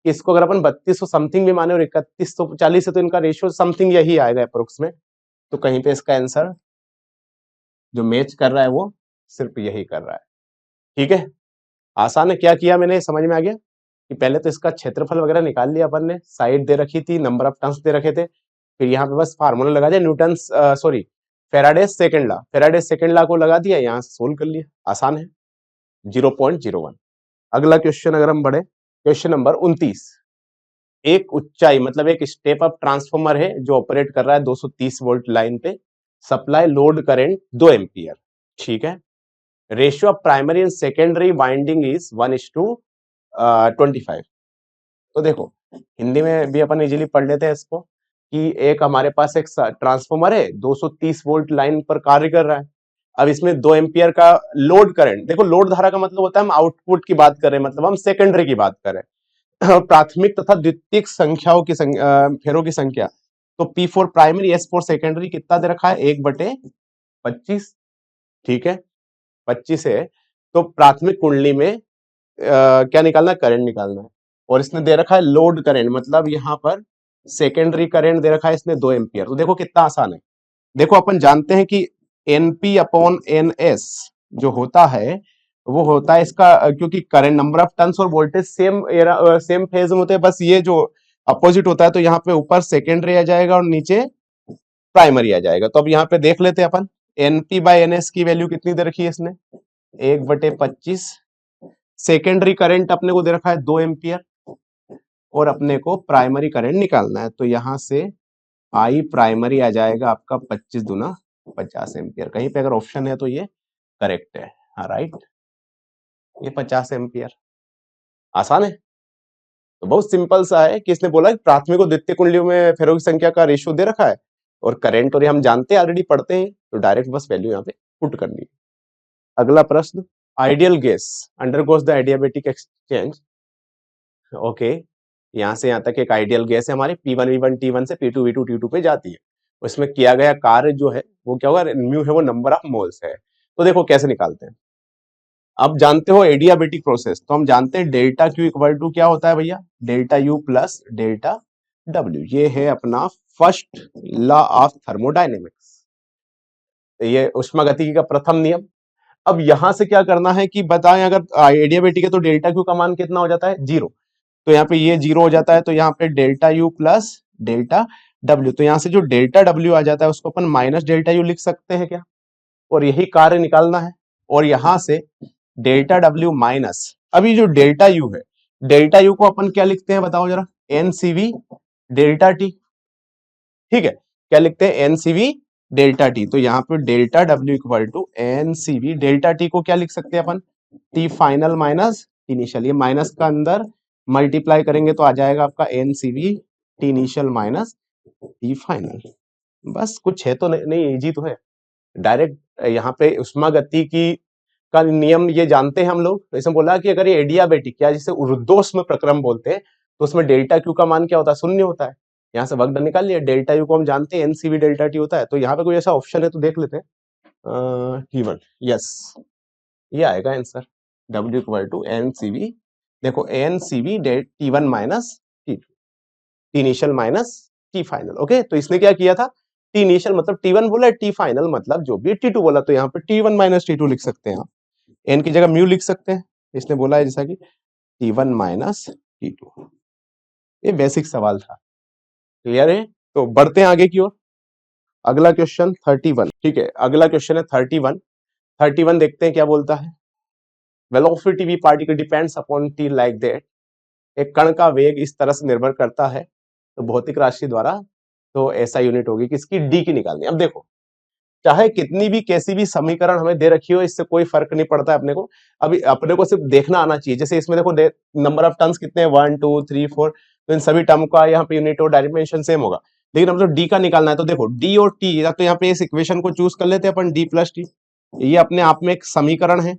कि इसको अगर अपन 3200 समथिंग भी माने और 3140 है तो इनका रेशियो समथिंग यही आएगा अप्रोक्स में। तो कहीं पे इसका आंसर जो मैच कर रहा है वो सिर्फ यही कर रहा है। ठीक है, आसान है। क्या किया मैंने, समझ में आ गया कि पहले तो इसका क्षेत्रफल वगैरह निकाल लिया अपन ने, साइड दे रखी थी, नंबर ऑफ टर्न्स दे रखे थे, फिर यहाँ पे बस फार्मूला लगा दिया Newton's sorry Faraday's second law को लगा दिया, यहाँ से सोल्व कर लिया, आसान है। 0.01। अगला क्वेश्चन अगर हम बढ़े, क्वेश्चन नंबर 29। एक ऊंचाई मतलब एक स्टेप अप ट्रांसफार्मर है जो ऑपरेट कर रहा है 230 वोल्ट लाइन पे, सप्लाई लोड करंट 2 एम्पियर। ठीक है, ratio of primary and secondary winding is 1:25। तो देखो हिंदी में भी अपन इजीली पढ़ लेते हैं इसको कि एक हमारे पास एक ट्रांसफार्मर है 230 वोल्ट लाइन पर कार्य कर रहा है। अब इसमें 2 एम्पियर का लोड करंट, देखो लोड धारा का मतलब होता है हम आउटपुट की बात कर रहे हैं, मतलब हम सेकेंडरी की बात कर रहे हैं। प्राथमिक तथा द्वितीयक संख्याओं की फेरों की संख्या, तो P4 प्राइमरी S4 सेकेंडरी कितना दे रखा है 1/25। ठीक है, 25 है, तो प्राथमिक कुंडली में क्या निकालना है, करंट निकालना है, और इसने दे रखा है लोड करंट, मतलब यहाँ पर सेकेंडरी करंट दे रखा है इसने 2 एम्पियर। तो देखो कितना आसान है, देखो अपन जानते हैं कि NP/NS जो होता है वो होता है इसका क्योंकि करंट नंबर ऑफ टर्न्स और वोल्टेज सेम फेज में होते हैं, बस ये जो अपोजिट होता है, तो यहाँ पे ऊपर सेकेंडरी आ जाएगा और नीचे प्राइमरी आ जाएगा। तो अब यहाँ पे देख लेते हैं अपन NP/NS की वैल्यू कितनी दे रखी है इसने 1/25। सेकेंडरी करंट अपने को दे रखा है 2 एम्पियर, और अपने को प्राइमरी करंट निकालना है, तो यहां से I प्राइमरी आ जाएगा आपका 25 दूना 50 एम्पियर। कहीं पे अगर ऑप्शन है तो ये करेक्ट है, हाँ राइट, ये 50 एम्पियर। आसान है, तो बहुत सिंपल सा है कि इसने बोला कि प्राथमिक और द्वितीय कुंडलियों में फेरों की संख्या का रेशियो दे रखा है, और करंट और ये हम जानते हैं ऑलरेडी पढ़ते हैं, तो डायरेक्ट बस वैल्यू यहाँ पे पुट करनी है। अगला प्रश्न, ideal gas undergoes the adiabatic exchange. Okay, यहाँ से यहाँ तक एक आइडियल गैस है हमारी, P1 V1 T1 से P2 V2 T2 पे जाती है, उसमें किया गया कार्य जो है वो क्या होगा, म्यू है वो नंबर ऑफ मोल्स है। तो देखो कैसे निकालते हैं, अब जानते हो एडियाबेटिक प्रोसेस, तो हम जानते हैं डेल्टा Q इक्वल टू क्या होता है भैया, delta U plus delta W। ये है अपना फर्स्ट लॉ ऑफ थर्मोडायनेमिक्स, ये उष्मागतिकी का प्रथम नियम। अब यहां से क्या करना है कि बताएं, अगर एडियाबेटिक है तो डेल्टा Q का मान कितना हो जाता है 0, तो यहाँ पे ये 0 हो जाता है, तो यहाँ पे delta U plus delta W, तो यहाँ से जो डेल्टा W आ जाता है उसको अपन माइनस डेल्टा U लिख सकते हैं क्या, और यही कार्य निकालना है। और यहां से डेल्टा W माइनस, अभी जो डेल्टा U है, डेल्टा U को अपन क्या लिखते हैं बताओ जरा, NCV डेल्टा T। ठीक है, क्या लिखते हैं, NCV डेल्टा T। तो यहाँ पे delta W equal to NCV delta T को क्या लिख सकते हैं अपन, T final minus T initial, ये माइनस का अंदर मल्टीप्लाई करेंगे तो आ जाएगा आपका NCV T initial minus T final. बस कुछ है तो नहीं, इजी तो है। डायरेक्ट यहाँ पे उष्मागतिकी का नियम ये जानते हैं हम लोग, जैसे बोला कि अगर ये एडियाबेटिक या जिसे ऊर्ध्वोष्म प्रक्रम बोलते हैं तो उसमें डेल्टा Q का मान क्या होता है, 0 होता है। यहाँ से वर्क डन निकाल लिया। डेल्टा यू को हम जानते हैं एनसीवी डेल्टा टी होता है, तो यहाँ पे कोई ऐसा ऑप्शन है तो देख लेते हैं। T1, यस, ये आएगा answer. W equal to NCV, देखो एनसीवी डेट T1 minus T2, T initial minus T final. Okay, तो इसने क्या किया था, टी इनिशियल मतलब T1 बोला, टी फाइनल मतलब जो भी T2 बोला, तो यहाँ पे T1 माइनस T2 लिख सकते हैं आप, एन की जगह म्यू लिख सकते हैं। इसने बोला है जैसा कि T1 माइनस T2, ये बेसिक सवाल था। क्लियर है? तो बढ़ते हैं आगे की ओर। अगला क्वेश्चन 31, ठीक है, अगला क्वेश्चन है 31। 31 देखते हैं क्या बोलता है। Velocity v particle depends upon t like that, एक कण का वेग इस तरह से निर्भर करता है तो भौतिक राशि द्वारा, तो ऐसा यूनिट होगी किसकी, डी की निकालनी। अब देखो, चाहे कितनी भी कैसी भी समीकरण हमें दे रखी हो, इससे कोई फर्क नहीं पड़ता है अपने को। अभी अपने को सिर्फ देखना आना चाहिए। जैसे इसमें देखो नंबर ऑफ टर्म्स कितने हैं, 1 2 3 4, तो इन सभी टर्म का यहाँ पे यूनिट और डायमेंशन सेम होगा, लेकिन हम तो डी का निकालना है। तो देखो डी और टी, या तो यहाँ पे इस इक्वेशन को चूज कर लेते हैं अपन, डी प्लस टी, ये अपने आप में एक समीकरण है,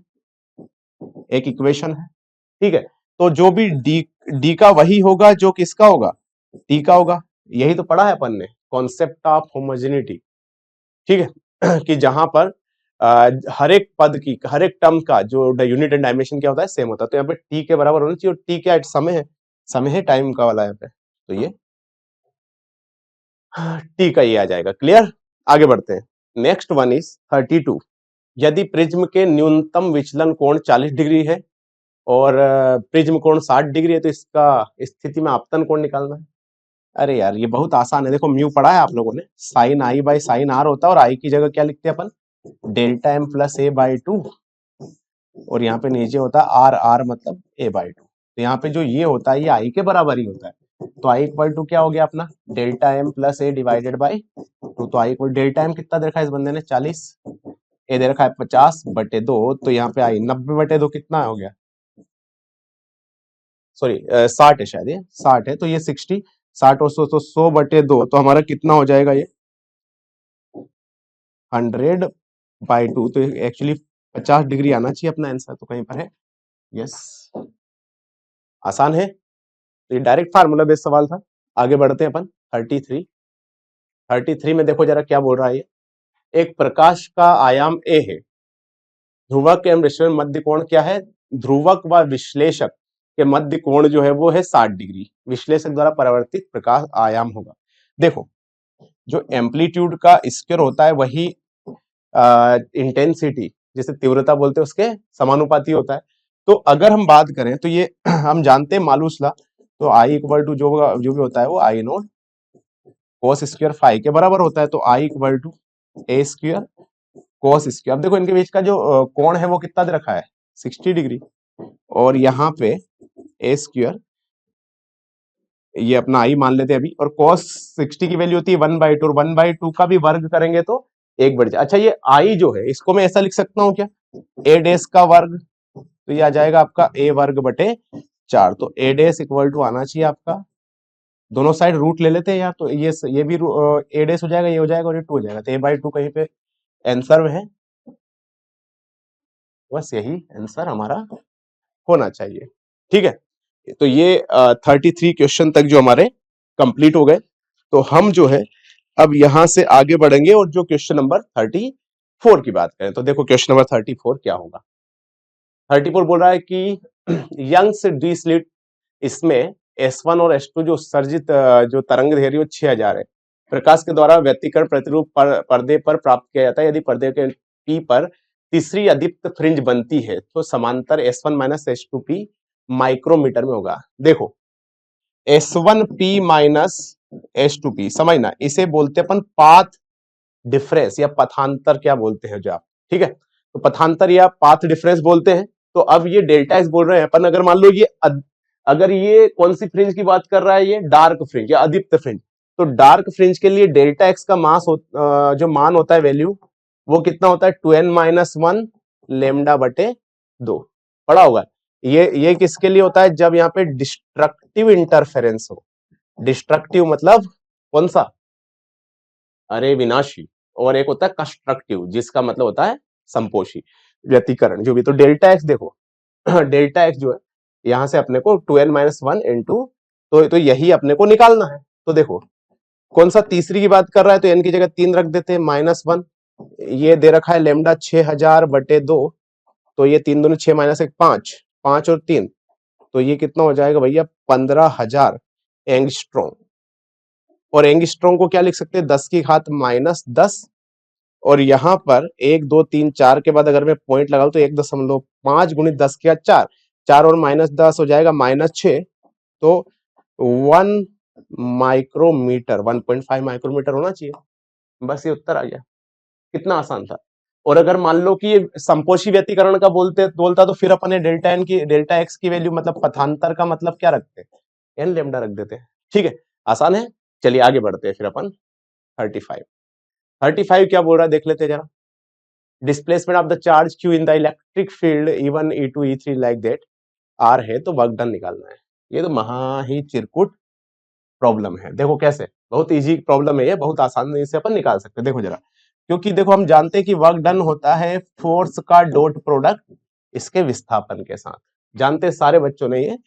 एक इक्वेशन है, ठीक है। तो जो भी डी डी का वही होगा जो किसका होगा, टी का होगा। यही तो पढ़ा है अपन ने, कॉन्सेप्ट ऑफ होमोजेनिटी, ठीक है कि जहां पर हर एक पद की, हर एक टर्म का जो यूनिट एंड डायमेंशन क्या होता है, सेम होता है। तो यहाँ पे टी के बराबर होना चाहिए, और टी क्या है, समय है टाइम का वाला यहाँ पे, तो ये टी का ये आ जाएगा। क्लियर? आगे बढ़ते हैं। Next one is 32। यदि प्रिज्म के न्यूनतम विचलन कोण 40 डिग्री है और प्रिज्म कोण 60 डिग्री है, तो इसका स्थिति में आपतन कोण निकालना है। अरे यार ये बहुत आसान है, देखो म्यू पढ़ा है आप लोगों ने, sine I by sine R होता है, और आई की जगह क्या लिखते हैं अपन, delta M plus A by two, और यहाँ पे नीचे होता है आर, आर मतलब ए बाई टू। तो यहाँ पे जो ये होता है ये आई के बराबर ही होता है, तो आई इक्वल टू क्या हो गया अपना, delta M plus a divided by two. तो आई इक्वल, डेल्टा एम कितना दे रखा है इस बंदे ने, 40, ए दे रखा है 50/2, तो यहाँ पे आई 90/2 कितना हो गया, सॉरी 60 है शायद, ये 60 है, तो ये 60, 60 और 100, तो 100/2, तो हमारा कितना हो जाएगा ये 100/2। तो एक्चुअली 50 डिग्री आना चाहिए अपना आंसर, तो कहीं पर है, यस, आसान है। तो ये डायरेक्ट फार्मूला बेस्ड सवाल था। आगे बढ़ते हैं अपन 33। 33 में देखो जरा क्या बोल रहा है ये, एक प्रकाश का आयाम ए है, ध्रुवक एवं विश्लेषक मध्य कोण क्या है, ध्रुवक व विश्लेषक के मध्य कोण जो है वो है 60 डिग्री, विश्लेषक द्वारा परावर्तित प्रकाश आयाम होगा। देखो जो एम्पलीट्यूड का स्क्वायर होता है वही इंटेंसिटी, जिसे तीव्रता बोलते हैं, उसके समानुपाती होता है। तो अगर हम बात करें तो ये हम जानते हैं मालूस लॉ, तो आई इक्वल टू जो भी होता है वो I naught cos square phi के बराबर होता है। तो I equal to A square cos square. अब देखो इनके बीच का जो कोण है वो कितना दे रखा है, 60 डिग्री, और यहाँ पे ए स्क्वायर ये अपना आई मान लेते हैं अभी, और cos 60 की वैल्यू होती है 1/2, और 1/2 का भी वर्ग करेंगे तो 1/4। अच्छा ये आई जो है इसको मैं ऐसा लिख सकता हूँ क्या, ए डैश का वर्ग, तो ये आ जाएगा आपका a वर्ग बटे 4। तो a डैश इक्वल टू आना चाहिए आपका, दोनों साइड रूट ले लेते हैं यार, तो ये भी a डैश हो जाएगा, ये हो जाएगा, और ये 2 हो जाएगा, तो a/2 कहीं पे आंसर में है, बस यही आंसर हमारा होना चाहिए। ठीक है, तो ये 33 क्वेश्चन तक जो हमारे कंप्लीट हो गए। तो हम जो है अब यहां से आगे बढ़ेंगे, और जो क्वेश्चन नंबर 34 की बात करें, तो देखो क्वेश्चन नंबर 34 क्या होगा। 34 बोल रहा है कि यंग्स डी स्लिट, इसमें S1 और S2 जो उत्सर्जित जो तरंग दैर्घ्य वो 6000 है, प्रकाश के द्वारा व्यतिकरण प्रतिरूप पर्दे पर प्राप्त किया जाता है। यदि पर्दे के P पर तीसरी अदीप्त फ्रिंज बनती है तो समांतर S1 माइनस S2P माइक्रोमीटर में होगा। देखो S1P माइनस S2P समझना, इसे बोलते हैं अपन पाथ डिफरेंस या पथांतर क्या बोलते हैं जो आप, ठीक है, तो पथांतर या पाथ डिफरेंस बोलते हैं। तो अब ये डेल्टा एक्स बोल रहे हैं अपन, अगर मान लो ये अगर ये कौन सी फ्रिंज की बात कर रहा है, ये डार्क फ्रिंज या अदीप्त फ्रिंज, तो डार्क फ्रिंज के लिए डेल्टा एक्स का मास जो मान होता है वैल्यू, वो कितना होता है 2n-1 λ/2 पड़ा होगा। ये किसके लिए होता है, जब यहाँ पे डिस्ट्रक्टिव इंटरफेरेंस हो। डिस्ट्रक्टिव मतलब कौन सा, अरे विनाशी, और एक होता है कंस्ट्रक्टिव जिसका मतलब होता है संपोषी, व्यतिकरण जो भी। तो डेल्टा एक्स देखो डेल्टा एक्स जो है यहां से अपने को 2n-1 इंटू, तो यही अपने को निकालना है। तो देखो कौन सा तीसरी की बात कर रहा है, तो एन की जगह 3 रख देते हैं, -1। ये दे रखा है लेमडा 6000/2, तो ये 3 दूनी 6 -1 5, 5 और 3, तो ये कितना हो जाएगा भैया 15,000 एंगस्ट्रॉम। और एंगस्ट्रॉम को क्या लिख सकते हैं, 10 की घात -10, और यहाँ पर 1 2 3 4 के बाद अगर मैं पॉइंट लगाऊं तो 1.5 गुणित 10 की घात 4, 4 और -10 हो जाएगा -6, तो 1 माइक्रोमीटर, 1.5 माइक्रोमीटर होना चाहिए। बस ये उत्तर आ गया, कितना आसान था। और अगर मान लो कि ये संपोषी व्यतिकरण का बोलता तो फिर अपन ने डेल्टा एन की, डेल्टा एक्स की वैल्यू मतलब पथांतर का मतलब क्या रखते हैं, एन लेमडा रख देते हैं। ठीक है, आसान है। चलिए आगे बढ़ते हैं फिर अपन 35 क्या बोल रहा है देख लेते हैं जरा। Displacement of the charge q in the electric field E1 E2 E3 like that r है, तो वर्क डन निकालना है। ये तो महा ही चिरकुट प्रॉब्लम है। देखो कैसे, बहुत इजी प्रॉब्लम है ये, बहुत आसानी से अपन निकाल सकते हैं। देखो जरा, क्योंकि देखो हम जानते हैं कि वर्क डन होता है फोर्स का डॉट प्रोडक्ट इसके विस्थापन के साथ, जानते हैं सारे बच्चों ने ये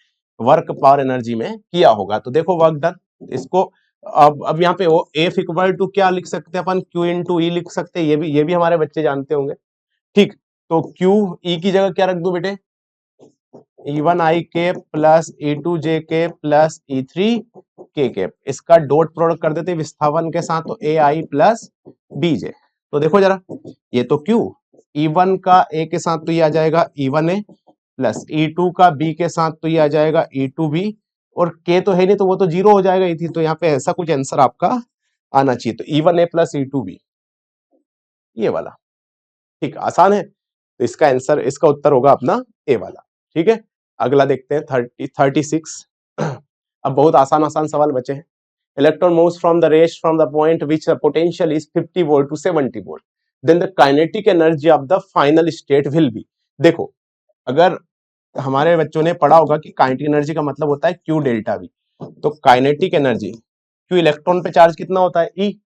वर्क पावर एनर्जी में किया होगा। तो देखो वर्क डन, इसको अब यहाँ पे एफ इक्वल टू क्या लिख सकते हैं अपन, क्यू इंटू ई लिख सकते हैं, ये भी हमारे बच्चे जानते होंगे। ठीक, तो क्यू ई की जगह क्या रख दू बेटे, E1 आई के प्लस E2 जे के प्लस E3 के कैप, इसका डॉट प्रोडक्ट कर देते हैं विस्थापन के साथ, तो ए आई प्लस बी जे। तो देखो जरा, ये तो क्यू E1 का ए के साथ तो ये आ जाएगा E1 ए प्लस E2 का बी के साथ तो ये आ जाएगा E2 बी, और के तो है नहीं तो वो तो जीरो हो जाएगा E3, तो यहाँ पे ऐसा कुछ आंसर आपका आना चाहिए, तो E1 ए प्लस E2 बी, ये वाला। ठीक, आसान है, तो इसका आंसर, इसका उत्तर होगा अपना ए वाला। ठीक है, अगला देखते हैं 36। अब बहुत आसान आसान सवाल बचे हैं। Electron moves from the rest from the point which potential is 50 volt to 70 volt, then the kinetic energy of the final state will be. देखो, अगर हमारे बच्चों ने पढ़ा होगा कि काइनेटिक एनर्जी का मतलब होता है क्यू डेल्टा वी, तो काइनेटिक एनर्जी, क्यू इलेक्ट्रॉन पे चार्ज कितना होता है ई,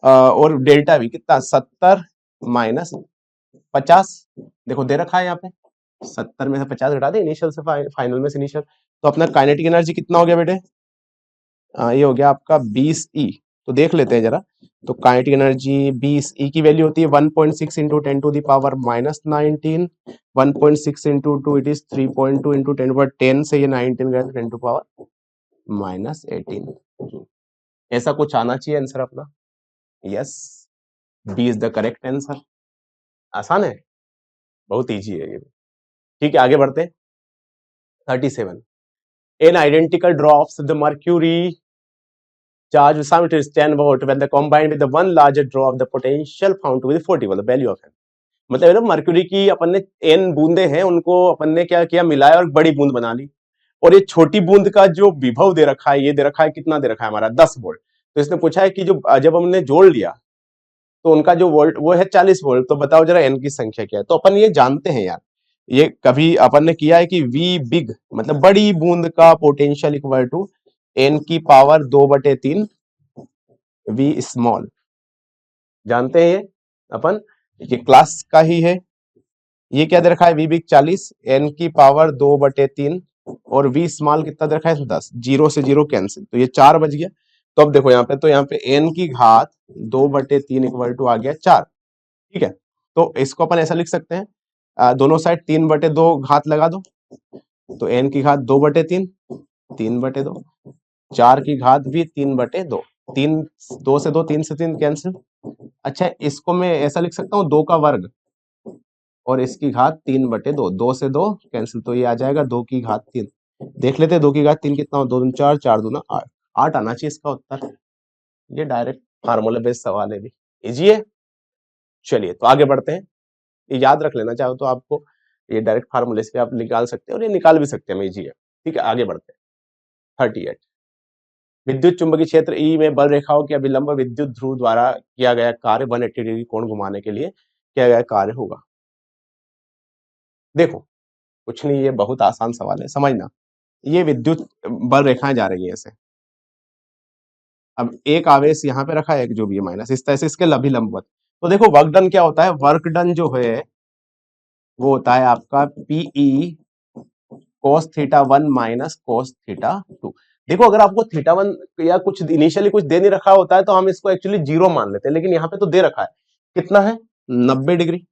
और डेल्टा वी कितना 70 माइनस 50, देखो दे रखा है यहाँ पे 70 में से 50 घटा दे इनिशियल से, फाइनल में से इनिशियल, तो अपना काइनेटिक एनर्जी कितना हो गया बेटे, ये हो गया आपका 20 ई। तो देख लेते हैं जरा, तो काइनेटिक एनर्जी 20 ई की वैल्यू होती है 1.6 into 10 to the power -19, 1.6 into 2 it is 3.2 into 10 power 10 से ये 19 गया 10 टू पावर -18। ऐसा कुछ आना चाहिए आंसर अपना, yes, b is the correct answer. आसान है, बहुत इजी है ये। ठीक है, आगे बढ़ते हैं 37। An identical drops the mercury charge simultaneously 10 volt when they combined with the one larger drop of the potential found to be 40 volt, the value of n। मतलब मर्क्यूरी की अपन ने n बूंदे हैं, उनको अपन ने क्या किया, मिलाया और बड़ी बूंद बना ली, और ये छोटी बूंद का जो विभव दे रखा है, ये दे रखा है कितना दे रखा है हमारा 10 वोल्ट। तो इसने पूछा है कि जो जब हमने जोड़ लिया तो उनका जो वोल्ट वो है 40 वोल्ट, तो बताओ जरा n की संख्या क्या है। तो अपन ये जानते हैं यार, ये कभी अपन ने किया है कि V बिग मतलब बड़ी बूंद का पोटेंशियल इक्वल टू n की पावर 2/3 V स्मॉल, जानते हैं ये अपन, ये क्लास का ही है। ये क्या दे रखा है, V बिग 40, n की पावर 2/3 और V स्मॉल कितना दे रखा है 10, जीरो से जीरो कैंसिल, तो ये 4 बच गया। तो अब देखो यहाँ पे, तो यहाँ पे n की घात 2/3 इक्वल टू आ गया 4। ठीक है, तो इसको अपन ऐसा लिख सकते हैं, दोनों साइड 3/2 घात लगा दो, तो n की घात 2/3, 3/2, 4 की घात भी 3/2, 3 2 से 2, 3 से 3 कैंसिल। अच्छा, इसको मैं ऐसा लिख सकता हूँ 2 का वर्ग और इसकी घात 3/2, 2 से 2 कैंसिल, तो ये आ जाएगा 2 की घात 3। देख लेते हैं 2 की घात 3 कितना हो, 2 दूनी 4, 4 दूना 8, 8 आना चाहिए इसका उत्तर। ये डायरेक्ट फार्मूला बेस्ड सवाल है, भी इजी है। चलिए तो आगे बढ़ते हैं, ये याद रख लेना चाहो तो आपको, ये डायरेक्ट फार्मूले से आप निकाल सकते हैं और ये निकाल भी सकते हैं, इजी है। ठीक है, आगे बढ़ते हैं 38। विद्युत चुंबकीय क्षेत्र ई में बल रेखाओं के अभिलंब विद्युत ध्रुव द्वारा किया गया कार्य 180 डिग्री कोण घुमाने के लिए किया गया कार्य होगा। देखो कुछ नहीं, ये बहुत आसान सवाल है, समझना। ये विद्युत बल रेखाएं जा रही है ऐसे, अब एक आवेश यहाँ पे रखा है, एक जो भी है माइनस, इस तरह से इसके अभिलंबवत। तो देखो वर्क डन क्या होता है, वर्क डन जो है वो होता है आपका पीई cos θ1 माइनस cos θ2। देखो अगर आपको θ1 या कुछ इनिशियली कुछ दे नहीं रखा होता है तो हम इसको एक्चुअली 0 मान लेते हैं, लेकिन यहाँ पे तो दे रखा है, कितना है 90 डिग्री।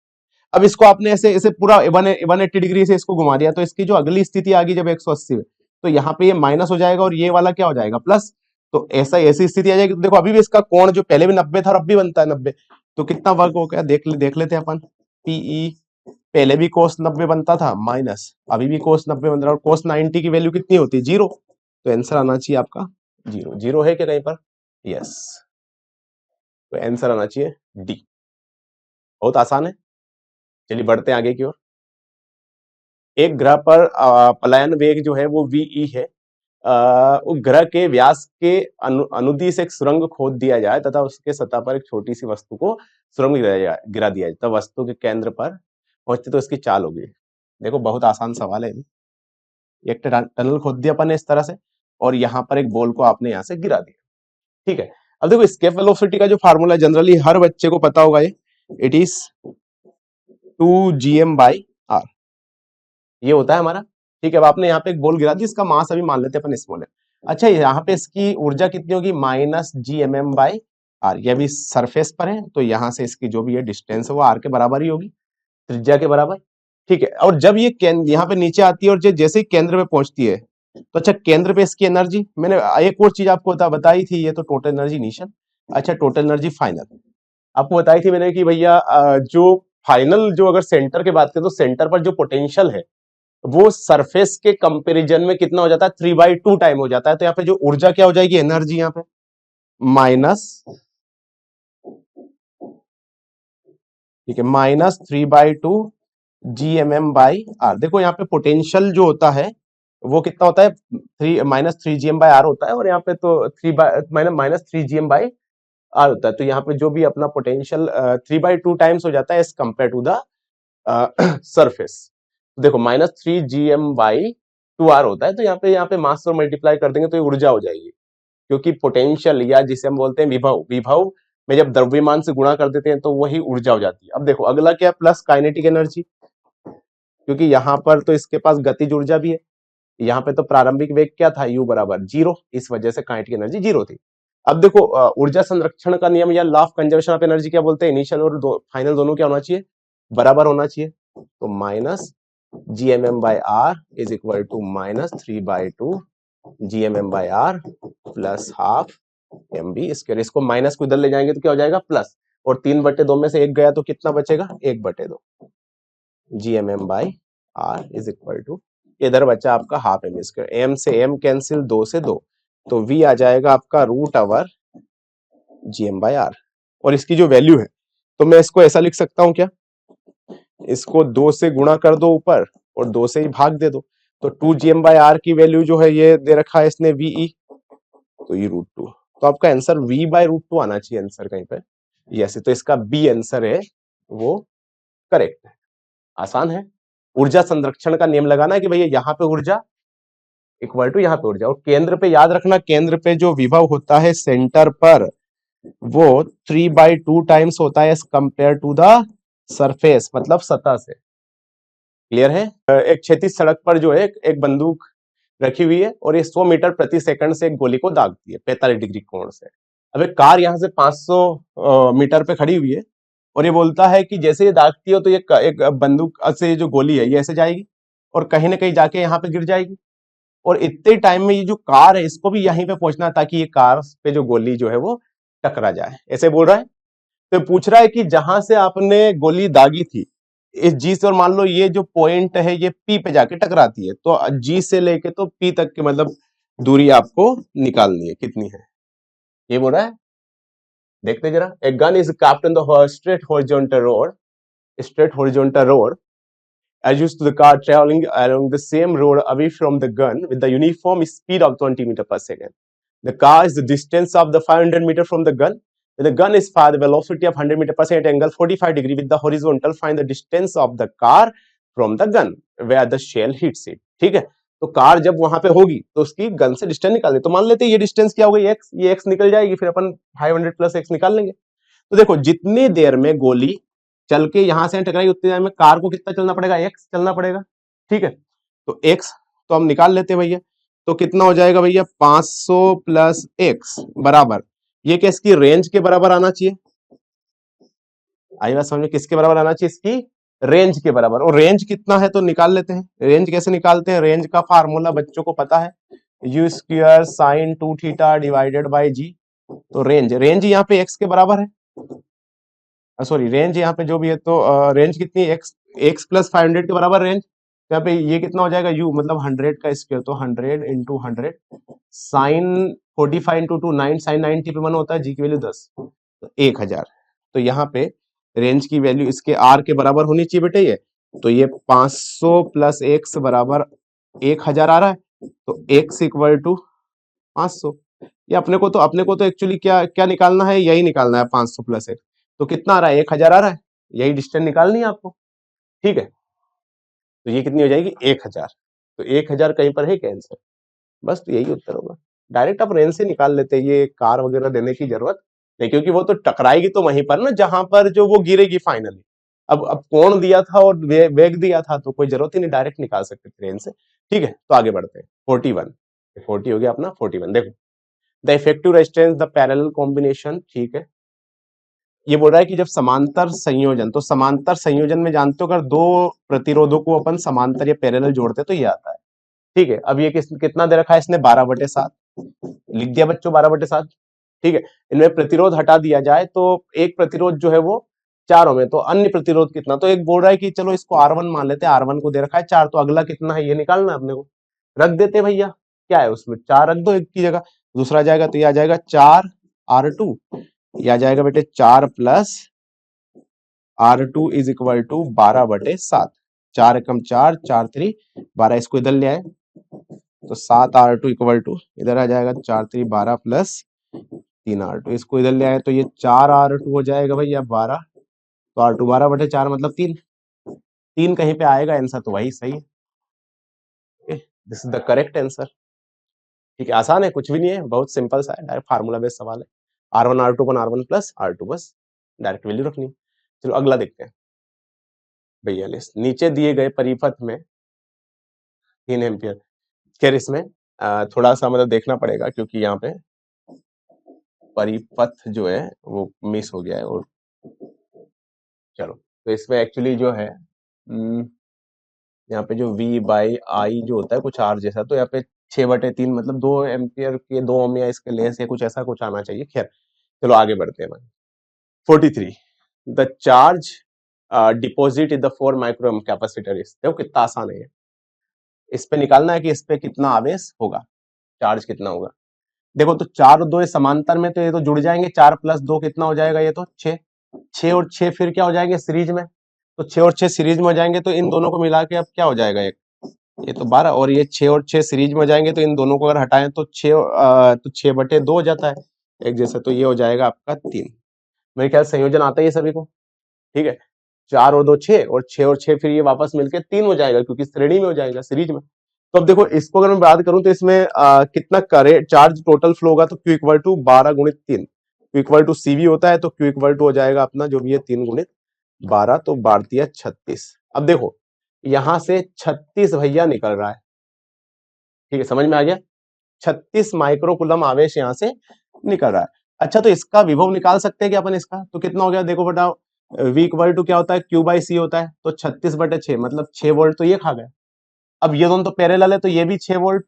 अब इसको आपने ऐसे ऐसे पूरा 180 डिग्री से इसको घुमा दिया, तो इसकी जो अगली स्थिति आ गई जब 180 में, तो यहाँ पे ये माइनस हो जाएगा और ये वाला क्या हो जाएगा प्लस। तो ऐसा ऐसी स्थिति आ जाएगी। तो देखो अभी भी इसका कोण जो पहले भी 90 था और अब भी बनता है 90, तो कितना वर्ग हो गया देख लेते हैं अपन। पीई पहले भी कोस 90 बनता था माइनस अभी भी कोस 90 बन रहा है, और कोस 90 की वैल्यू कितनी होती है 0, तो आंसर आना चाहिए आपका 0। 0 है क्या कहीं पर? यस, तो आंसर आना चाहिए डी। बहुत आसान है। चलिए बढ़ते हैं आगे की ओर। एक ग्रह पर पलायन वेग जो है वो वी है। उस ग्रह के व्यास के अनुदिश एक सुरंग खोद दिया जाए तथा उसके सतह पर एक छोटी सी वस्तु को सुरंग गिरा दिया जाए, तब वस्तु के केंद्र पर पहुंचते तो इसकी चाल होगी। देखो बहुत आसान सवाल है। एक टनल खोद दिया अपन ने इस तरह से, और यहाँ पर एक बॉल को आपने यहाँ से गिरा दिया, ठीक है। अब देखो स्केप वेलोसिटी का जो फार्मूला जनरली हर बच्चे को पता होगा, ये इट इज 2gm/r, ये होता है हमारा, ठीक है। अब आपने यहाँ पे एक बॉल गिरा दी, इसका मास अभी मान लेते हैं अपन स्मॉल है। अच्छा यहाँ पे इसकी ऊर्जा कितनी होगी -gmm/r, ये अभी सरफेस पर है तो यहाँ से इसकी जो भी है डिस्टेंस है वो r के बराबर ही होगी, त्रिज्या के बराबर, ठीक है। और जब ये यहाँ पे नीचे आती है और जैसे ही केंद्र में पहुंचती है, तो अच्छा केंद्र पे इसकी एनर्जी मैंने एक और चीज आपको बताई थी, ये तो टोटल एनर्जी इनिशियल, अच्छा टोटल एनर्जी फाइनल आपको बताई थी मैंने कि भैया जो फाइनल जो अगर सेंटर की बात करें तो सेंटर पर जो पोटेंशियल है वो सरफेस के कंपैरिजन में कितना हो जाता है 3/2 टाइम हो जाता है। तो यहाँ पे जो ऊर्जा क्या हो जाएगी एनर्जी यहाँ पे माइनस, ठीक है, -3/2 gmm/r। देखो यहाँ पे पोटेंशियल जो होता है वो कितना होता है -3gm/r होता है, और यहाँ पे तो -3gm/r होता है। तो यहाँ पे जो भी अपना पोटेंशियल 3/2 टाइम्स हो जाता है as compare to the surface. देखो -3gm/2r होता है, तो यहाँ पे मास और मल्टीप्लाई कर देंगे तो ये ऊर्जा हो जाएगी, क्योंकि पोटेंशियल या जिसे हम बोलते हैं विभव, विभव में जब द्रव्यमान से गुणा कर देते हैं तो वही ऊर्जा हो जाती है। अब देखो अगला क्या है प्लस काइनेटिक एनर्जी, क्योंकि यहाँ पर तो इसके पास गतिज ऊर्जा भी है, यहाँ पे तो प्रारंभिक वेग क्या था u बराबर 0, इस वजह से काइनेटिक एनर्जी 0 थी। अब देखो ऊर्जा संरक्षण का नियम या law of conservation of energy क्या बोलते हैं, इनिशियल और फाइनल दोनों क्या होना चाहिए बराबर होना चाहिए। तो -gmm/r is equal to -3/2 gmm/r plus half mv square. इसको माइनस को इधर ले जाएंगे तो क्या हो जाएगा प्लस, और 3/2 में से एक गया तो कितना बचेगा 1/2 gmm/r इज इक्वल टू, इधर बचा आपका हाफ m स्क्वायर, m से m कैंसिल 2 से 2, तो v आ जाएगा आपका √gm/r। और इसकी जो वैल्यू है तो मैं इसको ऐसा लिख सकता हूं क्या, इसको 2 से गुणा कर दो ऊपर और 2 से ही भाग दे दो, तो 2gm/r की वैल्यू जो है ये दे रखा है इसने ve, तो ये √2, तो आपका आंसर v/√2 आना चाहिए आंसर कहीं पे, यस। तो इसका बी आंसर है वो करेक्ट है। आसान है। ऊर्जा संरक्षण का नियम लगाना है कि भैया यहाँ पे ऊर्जा इक्वल टू यहाँ पे ऊर्जा, और केंद्र पे याद रखना केंद्र पे जो विभव होता है सेंटर पर वो 3/2 टाइम्स होता है as compare to the surface, मतलब सतह से। क्लियर है। एक क्षैतिज सड़क पर जो है एक बंदूक रखी हुई है और ये 100 मीटर प्रति सेकंड से एक गोली को दागती है 45 डिग्री कोण से। अब एक कार यहाँ से 500 मीटर पे खड़ी हुई है और ये बोलता है कि जैसे ये दागती है तो ये एक बंदूक से जो गोली है ये ऐसे जाएगी और कहीं ना कहीं जाके यहाँ पे गिर जाएगी, और इतने टाइम में ये जो कार है इसको भी यहीं पे पहुंचना है ताकि ये कार पे जो गोली जो है वो टकरा जाए, ऐसे बोल रहा है। तो पूछ रहा है कि जहां से आपने गोली दागी थी इस जी से, और मान लो ये जो पॉइंट है ये पी पे जाके टकराती है, तो जी से लेके तो पी तक के मतलब दूरी आपको निकालनी है, कितनी है ये बोल रहा है। देखते जरा। A gun is kept on the straight horizontal road as used to the car traveling along the same road away from the gun with the uniform speed of 20 meter per second. The car is the distance of the 500 meter from the gun. When the gun is fired, the velocity of 100 meter per second at angle 45 degree with the horizontal, find the distance of the car from the gun where the shell hits it. ठीक है, तो car जब वहां पे होगी तो उसकी gun से डिस्टेंस निकाल दे। तो मान लेते हैं ये डिस्टेंस क्या हो गई x, ये x निकल जाएगी, फिर अपन 500 प्लस x निकाल लेंगे। तो देखो जितनी देर में गोली चल के यहां से टकराई उतनी देर में कार को कितना चलना पड़ेगा x चलना पड़ेगा, ठीक है। तो x तो हम निकाल लेते हैं भैया, तो कितना हो जाएगा भैया 500 प्लस एक्स बराबर, ये क्या इसकी रेंज के बराबर आना चाहिए। आई बात समझ में, किसके बराबर आना चाहिए, इसकी रेंज के बराबर। और रेंज कितना है तो निकाल लेते हैं। रेंज कैसे निकालते हैं, रेंज का फार्मूला बच्चों को पता है, U square sine 2 theta divided by G. तो रेंज यहाँ पे एक्स के बराबर है, सॉरी रेंज यहाँ पे जो भी है तो रेंज कितनी है, एक्स प्लस 500 के बराबर रेंज। यहाँ पे ये कितना हो जाएगा यू मतलब 100 का स्क्वायर, तो 100 इंटू 100 साइन 45 इंटू 2 9 साइन 90 पे 1 होता है, जी की वैल्यू 10 तो 1000। तो यहाँ पे रेंज की वैल्यू इसके आर के बराबर होनी चाहिए बेटे ये, तो ये 500 प्लस एक्स बराबर 1000 आ रहा है, तो एक्स इक्वल टू 500। ये अपने को तो एक्चुअली क्या क्या निकालना है, यही निकालना है 500 प्लस एक्स, तो कितना आ रहा है 1000 आ रहा है, यही डिस्टेंस निकालनी है आपको, ठीक है। तो ये कितनी हो जाएगी 1000, तो 1000 कहीं पर है क्या आंसर, बस तो यही उत्तर होगा। डायरेक्ट आप रेंज से निकाल लेते हैं, ये कार वगैरह देने की जरूरत नहीं, क्योंकि वो तो टकराएगी तो वहीं पर ना जहां पर जो वो गिरेगी फाइनली। अब कोण दिया था और वेग दिया था तो कोई जरूरत ही नहीं, डायरेक्ट निकाल सकते थे रेंज से, ठीक है। तो आगे बढ़ते हैं 41, 40 हो गया अपना 41। देखो the effective resistance the parallel combination, ठीक है। ये बोल रहा है कि जब समांतर संयोजन, तो समांतर संयोजन में जानते हो अगर दो प्रतिरोधों को अपन समांतर या पैरेलल जोड़ते हैं तो ये आता है, ठीक है। अब ये कितना दे रखा है इसने 12/7 लिख दिया बच्चों, 12/7, ठीक है। इनमें प्रतिरोध हटा दिया जाए तो एक प्रतिरोध जो है वो 4 ओम है, तो अन्य प्रतिरोध कितना, तो एक बोल रहा है कि चलो इसको R1 मान लेते हैं, R1 को दे रखा है 4, तो अगला कितना है ये निकालना है अपने को, रख देते हैं भैया, क्या है उसमें 4 रख दो एक की जगह, दूसरा जाएगा तो ये आ जाएगा 4R2, ये आ जाएगा बेटे 4 plus R2 is equal to 12/7, 4 एकम 4, 4 3 12, इसको इधर ले आए तो 7R2 इक्वल टू इधर आ जाएगा 4 3 12 प्लस 3R2, इसको इधर ले आए तो ये 4R2 हो जाएगा भैया 12, तो R2 12/4 मतलब 3, 3 कहीं पे आएगा आंसर तो वही सही है, this is the correct answer, ठीक है। आसान है, कुछ भी नहीं है, बहुत सिंपल सा है, डायरेक्ट फार्मूला बेस्ड सवाल है, R1 R2 अपन R1 प्लस R2 बस डायरेक्ट वैल्यू रखनी। चलो अगला देखते हैं 42, नीचे दिए गए परिपथ में 3 एम्पियर, खैर इसमें थोड़ा सा मतलब देखना पड़ेगा क्योंकि यहाँ पे परिपथ जो है वो मिस हो गया है, और चलो तो इसमें एक्चुअली जो है यहाँ पे जो V/I जो होता है कुछ R जैसा, तो यहाँ पे 6/3 मतलब 2 एम्पियर के 2 ओम या इसके लेस या कुछ ऐसा कुछ आना चाहिए, खैर चलो आगे बढ़ते हैं भाई। 43 the charge deposit in the 4 micro capacitor is, देखो कितना आसान है ये, इस पे निकालना है कि इस पे कितना आवेश होगा, चार्ज कितना होगा। देखो तो 4 और 2 ये समांतर में, तो ये तो जुड़ जाएंगे, 4 प्लस 2 कितना हो जाएगा, ये तो 6, 6 और 6 फिर क्या हो जाएंगे सीरीज में, तो 6 और 6 सीरीज में हो जाएंगे, तो इन दोनों को मिला के अब क्या हो जाएगा एक, ये तो 12, और ये 6 और 6 सीरीज में हो जाएंगे, तो इन दोनों को अगर हटाएं तो 6/2 हो जाता है एक जैसे, तो ये हो जाएगा आपका 3। मेरे ख्याल संयोजन आता है ये सभी को, ठीक है। 4 और 2 6, और 6 और 6 फिर ये वापस मिलके 3 हो जाएगा क्योंकि श्रेणी में हो जाएगा सीरीज में। तो अब देखो इसको अगर मैं बात करूं तो इसमें कितना करेंट चार्ज टोटल फ्लो होगा, तो Q इक्वल टू 12 गुणित 3, Q इक्वल टू CV होता है, तो Q इक्वल टू हो जाएगा अपना जो भी है 3 गुणित 12, तो 12 36। अब देखो यहां से 36 भैया निकल रहा है, ठीक है, समझ में आ गया, 36 माइक्रोकुलम आवेश यहां से निकल रहा है। अच्छा तो इसका विभव निकाल सकते हैं क्या अपन इसका, तो कितना हो गया देखो बताओ, V इक्वल टू क्या होता है Q/C होता है, तो 36/6 मतलब 6 वोल्ट, तो ये खा गए। अब ये दोनों तो पैरेलल है तो ये भी 6 वोल्ट,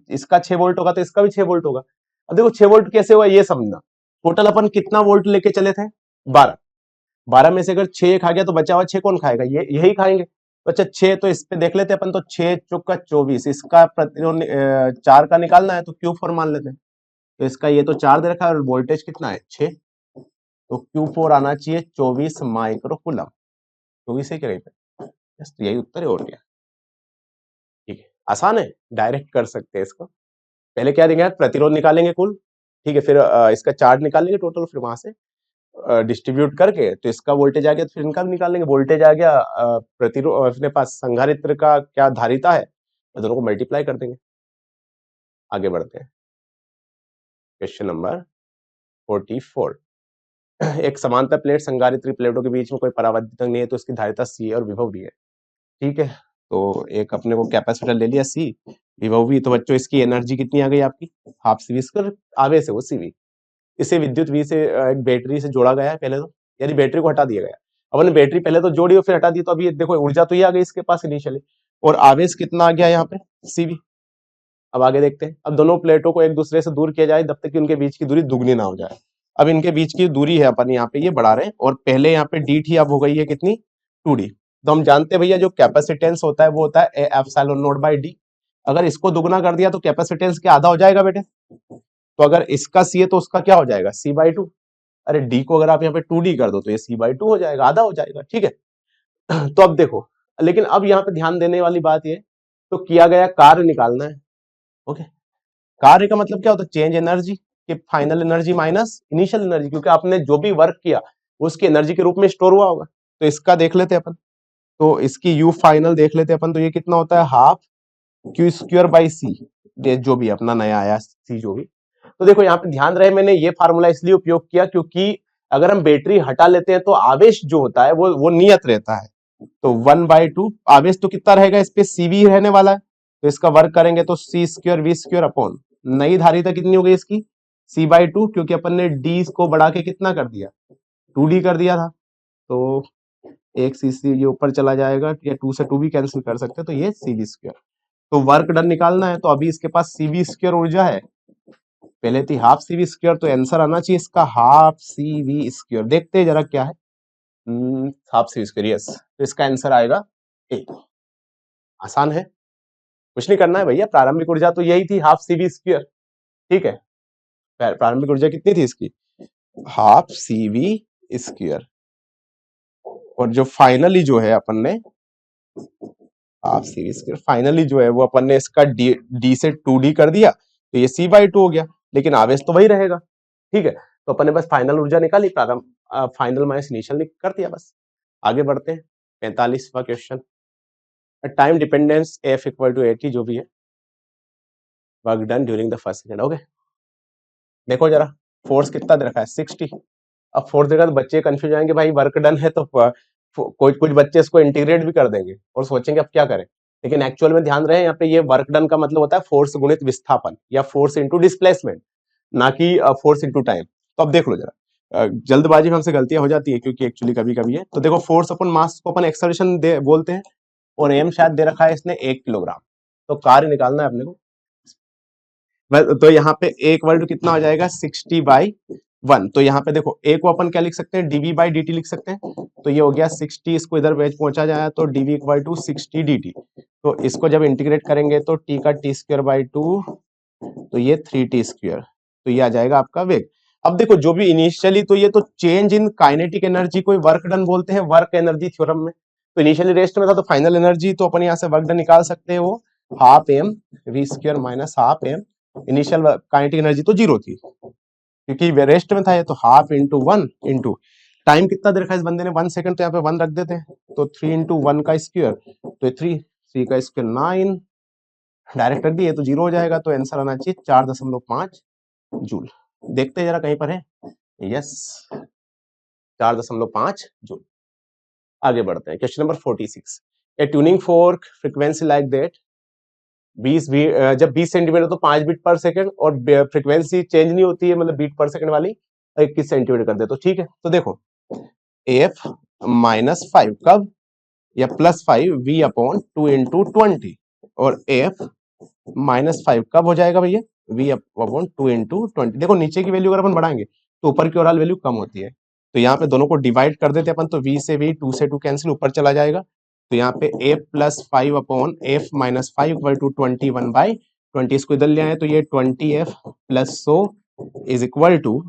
इसका 6 वोल्ट होगा तो इसका भी 6 वोल्ट होगा। अब देखो 6 वोल्ट कैसे हुआ ये समझना, टोटल अपन कितना वोल्ट लेके चले थे 12, 12 में से अगर 6 खा गया तो बचा हुआ 6 कौन खाएगा, ये यही खाएंगे। तो अच्छा 6 तो इस पे देख लेते हैं अपन, तो 6 चौका 24, इसका प्रतिरोध 4 का निकालना है तो Q4 मान लेते हैं, तो इसका ये तो 4 दे रखा है और वोल्टेज कितना है 6, तो Q4 आना चाहिए 24 माइक्रोकुलम, 24 है क्या कहीं पे, यस तो यही उत्तर है, और क्या, ठीक है आसान है, डायरेक्ट कर सकते हैं इसको। पहले क्या देंगे प्रतिरोध निकालेंगे कुल, ठीक है, फिर इसका चार्ज निकालेंगे टोटल, फिर वहां से डिस्ट्रीब्यूट करके तो इसका वोल्टेज आ गया तो फिर इनका भी निकालेंगे, वोल्टेज आ गया, प्रतिरोध अपने पास संधारित्र का क्या धारिता है, तो दोनों को मल्टीप्लाई कर देंगे। आगे बढ़ते हैं क्वेश्चन नंबर 44, एक समांतर प्लेट संधारित्र प्लेटों के बीच में कोई परावर्तित नहीं है, तो इसकी धारिता C और विभव भी है, ठीक है। तो एक अपने को कैपेसिटर ले लिया C, विभव वी, तो बच्चों इसकी एनर्जी कितनी आ गई आपकी, हाफ सी वी स्क्वायर, आवेश है वो सी वी, इसे विद्युत वी से एक बैटरी से जोड़ा गया है पहले तो, यानी बैटरी को हटा दिया गया, अब हमने बैटरी पहले तो जोड़ी और फिर हटा दी, तो अभी ये देखो ऊर्जा तो ये आ गई इसके पास इनिशियली, और आवेश कितना आ गया यहाँ पे सीवी। अब आगे देखते हैं, अब दोनों प्लेटों को एक दूसरे से दूर किया जाए जब तक कि उनके बीच की दूरी दुगनी ना हो जाए। अब इनके बीच की दूरी है अपन यहाँ पे ये बढ़ा रहे हैं, और पहले यहाँ पे डी थी, अब हो गई है कितनी 2d। तो हम जानते हैं भैया जो कैपेसिटेंस होता है वो होता है एप्सिलॉन नॉट बाई डी, अगर इसको दुगना कर दिया तो कैपेसिटेंस क्या आधा हो जाएगा बेटे, तो अगर इसका सी है तो उसका क्या हो जाएगा c/2, अरे डी को अगर आप यहाँ पे 2d कर दो तो ये c/2 हो जाएगा, आधा हो जाएगा, ठीक है। तो अब देखो, लेकिन अब यहाँ पे ध्यान देने वाली बात ये, तो किया गया कार्य निकालना है, ओके। कार्य का मतलब क्या होता है, चेंज एनर्जी कि final energy minus initial energy, क्योंकि आपने जो भी वर्क किया वो उसकी एनर्जी के रूप में स्टोर हुआ होगा। तो इसका देख लेते हैं अपन, तो इसकी यू फाइनल देख लेते हैं अपन, तो ये कितना होता है हाफ क्यू स्क्वायर बाई सी, जो भी अपना नया आया सी जो भी। तो देखो यहाँ पे ध्यान रहे, मैंने ये फार्मूला इसलिए उपयोग किया क्योंकि अगर हम बैटरी हटा लेते हैं तो आवेश जो होता है वो नियत रहता है, तो 1/2 आवेश तो कितना रहेगा इस पे सीवी रहने वाला है, तो इसका वर्क करेंगे तो सी स्क्वायर वी स्क्वायर अपॉन नई धारिता कितनी हो गई इसकी c/2, क्योंकि अपन ने d को बढ़ा के कितना कर दिया 2d कर दिया था, तो एक सी ये ऊपर चला जाएगा, या 2 से 2 भी कैंसिल कर सकते हैं, तो ये cv स्क्वायर। तो वर्क डन निकालना है, तो अभी इसके पास cv स्क्वायर ऊर्जा है, पहले थी हाफ cv स्क्वायर, तो आंसर आना चाहिए इसका हाफ cv स्क्वायर। देखते हैं जरा क्या है, हाफ cv स्क्वायर, यस, तो इसका आंसर आएगा ए। आसान है, कुछ नहीं करना है भैया, प्रारंभिक ऊर्जा तो यही थी हाफ cv स्क्वायर, ठीक है। प्रारंभिक ऊर्जा कितनी थी इसकी हाफ cv स्क्वायर, और जो फाइनली जो है अपन ने हाफ cv स्क्वायर, फाइनली जो है वो अपन ने इसका d से 2d कर दिया, तो ये c/2 हो गया, लेकिन आवेश तो वही रहेगा, ठीक है। तो अपन ने बस फाइनल ऊर्जा निकाली, प्रारंभ फाइनल माइनस इनिशियल कर दिया, बस आगे बढ़ते हैं। 45वां question, time dependence f equal to 80 जो भी है, work done during the first second, okay. देखो जरा फोर्स कितना दे रखा है 60, अब फोर्स देगा तो बच्चे कंफ्यूज आएंगे, भाई वर्क डन है तो कुछ बच्चे इसको इंटीग्रेट भी कर देंगे और सोचेंगे अब क्या करें, लेकिन एक्चुअल में ध्यान रहे यहाँ पे ये वर्क डन का मतलब होता है फोर्स गुणित विस्थापन या फोर्स इनटू डिस्प्लेसमेंट, ना कि फोर्स इनटू टाइम। तो अब देख लो जरा, जल्दबाजी में हमसे गलतियां हो जाती है क्योंकि एक्चुअली कभी कभी है, तो देखो फोर्स अपन मास को अपन एक्सलरेशन बोलते हैं, और एम शायद दे रखा है इसने 1 किलोग्राम, तो कार्य निकालना है अपने को। तो यहाँ पे एक वर्ड कितना हो जाएगा 60/1, तो यहाँ पे देखो ए को अपन क्या लिख सकते हैं dv/dt लिख सकते हैं, तो ये हो गया 60, इसको इधर पहुंचा जाए तो dv इक्वल टू 60 dt, तो इसको जब इंटीग्रेट करेंगे तो t का t²/2, तो ये 3t स्क्वायर, तो ये आ जाएगा आपका वेग। अब देखो जो भी इनिशियली, तो ये तो चेंज इन काइनेटिक एनर्जी को वर्क डन बोलते हैं वर्क एनर्जी थ्योरम में, तो इनिशियली रेस्ट में था, तो फाइनल एनर्जी तो अपन यहाँ से वर्क डन निकाल सकते हैं, वो half m v square minus half m, initial kinetic energy तो 0 थी क्योंकि रेस्ट में था ये, तो हाफ इंटू 1 इंटू टाइम कितना दे रखा है इस बंदे ने 1 सेकंड, तो यहाँ पे 1 रख देते हैं, तो 3 इंटू 1 का स्क्वायर, तो 3 का स्क्वायर 9, डायरेक्ट रख दिए तो 0 हो जाएगा, तो आंसर आना चाहिए 4.5 जूल। देखते हैं जरा कहीं पर है, यस 4.5 जूल। आगे बढ़ते हैं, question number 46, A tuning fork frequency like that 20 जब 20 सेंटीमीटर तो 5 बीट पर सेकंड, और फ्रीक्वेंसी चेंज नहीं होती है, मतलब बीट पर सेकंड वाली 21 सेंटीमीटर कर दे, तो ठीक है। तो देखो एफ -5 कब, या +5 v अपॉन 2 इंटू 20, और एफ -5 कब हो जाएगा भैया v अपॉन 2 इंटू 20। देखो नीचे की वैल्यू अगर अपन बढ़ाएंगे तो ऊपर की ओवरऑल वैल्यू कम होती है, तो यहाँ पे दोनों को डिवाइड कर देते अपन, तो v से v 2 से 2 कैंसिल, ऊपर चला जाएगा, तो यहाँ पे f +5 upon f -5 equal to 21/20, इसको इधर ले आए तो ये 20f + 100 is equal to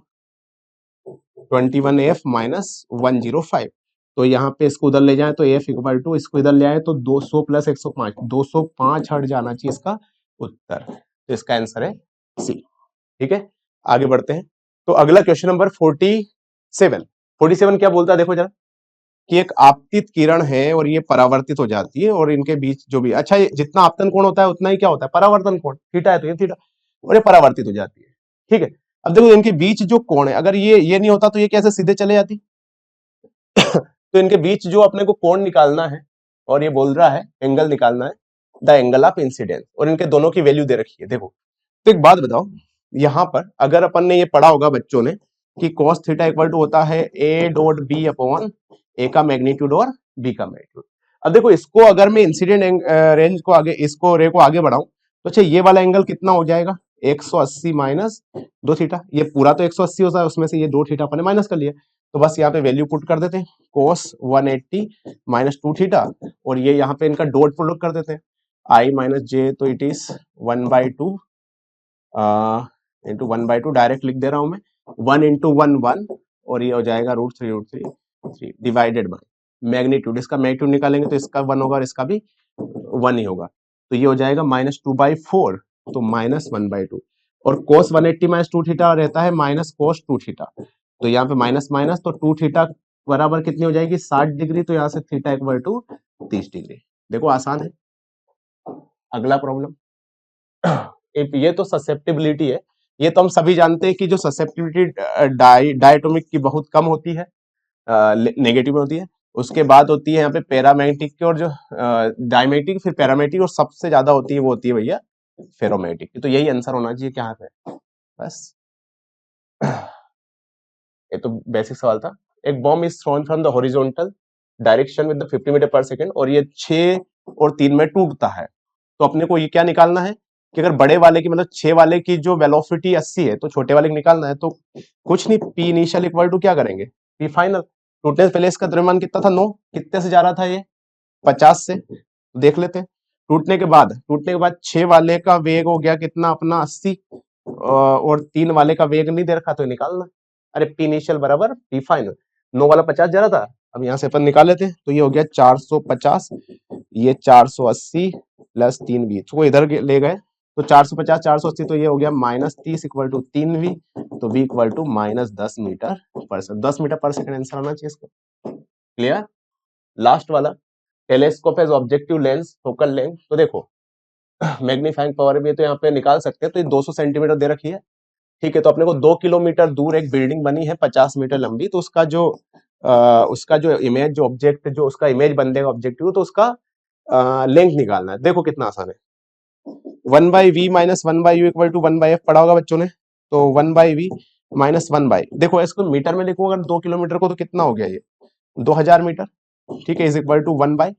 21f - 105, तो यहाँ पे इसको उधर ले जाए तो f इक्वल टू, इसको इधर ले आए तो 200 + 105, 205 हट जाना चाहिए इसका उत्तर, तो इसका आंसर है सी, ठीक है। आगे बढ़ते हैं, तो अगला क्वेश्चन नंबर 47 क्या बोलता है, देखो जरा, कि एक आपतित किरण है और ये परावर्तित हो जाती है, और इनके बीच जो भी, अच्छा ये जितना आपतन कोण होता है उतना ही क्या होता है परावर्तन कोण, थीटा है तो ये थीटा, और ये परावर्तित हो जाती है, ठीक है। अब देखो इनके बीच जो कोण है, अगर ये नहीं होता तो ये कैसे सीधे चले जाती तो इनके बीच जो अपने को कोण निकालना है, और ये बोल रहा है एंगल निकालना है, द एंगल ऑफ इंसिडेंस, और इनके दोनों की वैल्यू दे रखी है। देखो तो एक बात बताओ, यहां पर अगर अपन ने ये पढ़ा होगा बच्चों ने कि cos थीटा इक्वल टू होता है a dot b upon a का मैग्नीट्यूड और b का मैग्नीट्यूड। अब देखो इसको अगर मैं इंसिडेंट रेंज को आगे, इसको रे को आगे बढ़ाऊं तो अच्छा ये वाला एंगल कितना हो जाएगा 180 माइनस 2 थीटा। ये पूरा तो 180 होता है, उसमें से ये 2 थीटा अपन ने माइनस कर लिया, तो बस यहाँ पे वैल्यू पुट कर देते हैं cos 180 माइनस 2 थीटा, और ये यहाँ पे इनका डॉट प्रोडक्ट कर देते हैं i माइनस जे, तो इट इज 1/2 इंटू 1/2, डायरेक्ट लिख दे रहा हूं मैं, 1 इंटू 1 और ये हो जाएगा √3 डिवाइडेड बाय मैग्नीट्यूड। इसका मैग्नीट्यूड निकालेंगे तो इसका 1 होगा और इसका भी 1 ही होगा, तो ये हो जाएगा -2/4, तो -1/2, और cos 180 माइनस 2 थीटा रहता है माइनस cos 2 थीटा, तो यहाँ पे माइनस माइनस, तो 2 थीटा बराबर कितनी हो जाएगी 60 डिग्री, तो यहाँ से थीटा इक्वल टू 30 डिग्री। देखो आसान है। अगला प्रॉब्लम, ये तो ससेप्टिबिलिटी है, ये तो हम सभी जानते हैं कि जो ससेप्टिबिलिटी डायटोमिक की बहुत कम होती है, नेगेटिव में होती है। उसके बाद होती है यहाँ पे पैरामैग्नेटिक की, और जो डायमेटिक, फिर पैरामैग्नेटिक, और सबसे ज्यादा होती है वो होती है भैया फेरोमैग्नेटिक की। तो यही आंसर होना चाहिए क्या पे, बस। ये तो बेसिक सवाल था। एक bomb is thrown from the horizontal direction with the 50 meter per second, और ये 6 और 3 में टूटता है, तो अपने को ये क्या निकालना है कि अगर बड़े वाले की, मतलब 6 वाले की जो वेलोसिटी 80 है, तो छोटे वाले की निकालना है। तो कुछ नहीं, पी इनिशियल इक्वल टू क्या करेंगे, पी फाइनल। टूटने से पहले इसका द्रव्यमान कितना था 9, कितने से जा रहा था ये 50 से, देख लेते हैं। टूटने के बाद 6 वाले का वेग हो गया कितना अपना 80, और 3 वाले का वेग नहीं दे रखा, तो निकालना। अरे पी इनिशियल बराबर पी फाइनल, 9 वाला 50 जा रहा था, अब यहाँ से अपन निकाल लेते हैं, तो ये हो गया 450, ये 480 प्लस 3v, इसको इधर ले गए तो 450 480, तो ये हो गया -30 इक्वल टू 3v, तो v equal to -10 meter per second, 10 meter per second answer आना चाहिए इसको। क्लियर। लास्ट वाला, telescope as objective lens focal length, तो देखो मैग्नीफाइंग पावर भी तो यहाँ पे निकाल सकते हैं, तो ये 200 सेंटीमीटर दे रखी है, ठीक है। तो अपने को 2 किलोमीटर दूर एक बिल्डिंग बनी है 50 मीटर लंबी, तो उसका जो इमेज, जो ऑब्जेक्ट, जो उसका इमेज बन देगा ऑब्जेक्टिव, तो उसका लेंथ निकालना है। देखो कितना आसान है, 1/v minus 1/u equal to 1/f पढ़ा होगा बच्चों ने, तो 1/v माइनस 1/, देखो इसको मीटर में लिखूं अगर 2 किलोमीटर को, तो कितना हो गया ये 2000 मीटर, ठीक है, is equal to 1/f।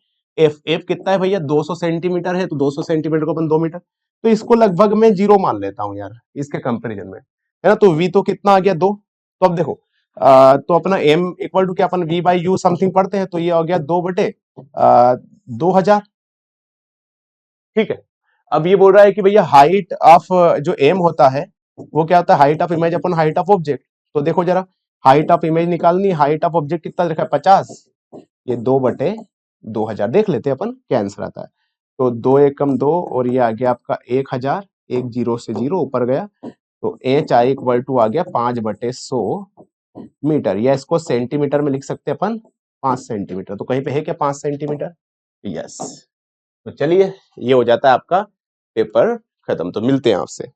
f कितना है भैया 200 सेंटीमीटर है, तो 200 सेंटीमीटर को अपन 2 मीटर, तो इसको लगभग मैं 0 मान लेता हूं यार इसके कंपैरिजन में, है ना। तो v तो कितना आ गया 2, तो अब देखो तो अपना m इक्वल टू क्या, अपन v/u समथिंग पढ़ते हैं, तो ये हो गया 2/2000, ठीक है। अब ये बोल रहा है कि भैया हाइट ऑफ जो m होता है वो क्या होता है, height of image upon height of object. तो देखो जरा, हाइट ऑफ इमेज निकालनी, हाइट ऑफ ऑब्जेक्ट कितना लिखा है 50, ये 2/2000, देख लेते हैं अपन क्या आंसर आता है। तो 2 एकम 2, और ये आ गया आपका 1000, 1 0 से 0 ऊपर गया, तो h i इक्वल टू आ गया 5/100 मीटर, या इसको सेंटीमीटर में लिख सकते हैं अपन 5 सेंटीमीटर। तो कहीं पे है क्या 5 सेंटीमीटर, यस। तो चलिए ये हो जाता है आपका पेपर खत्म, तो मिलते हैं आपसे।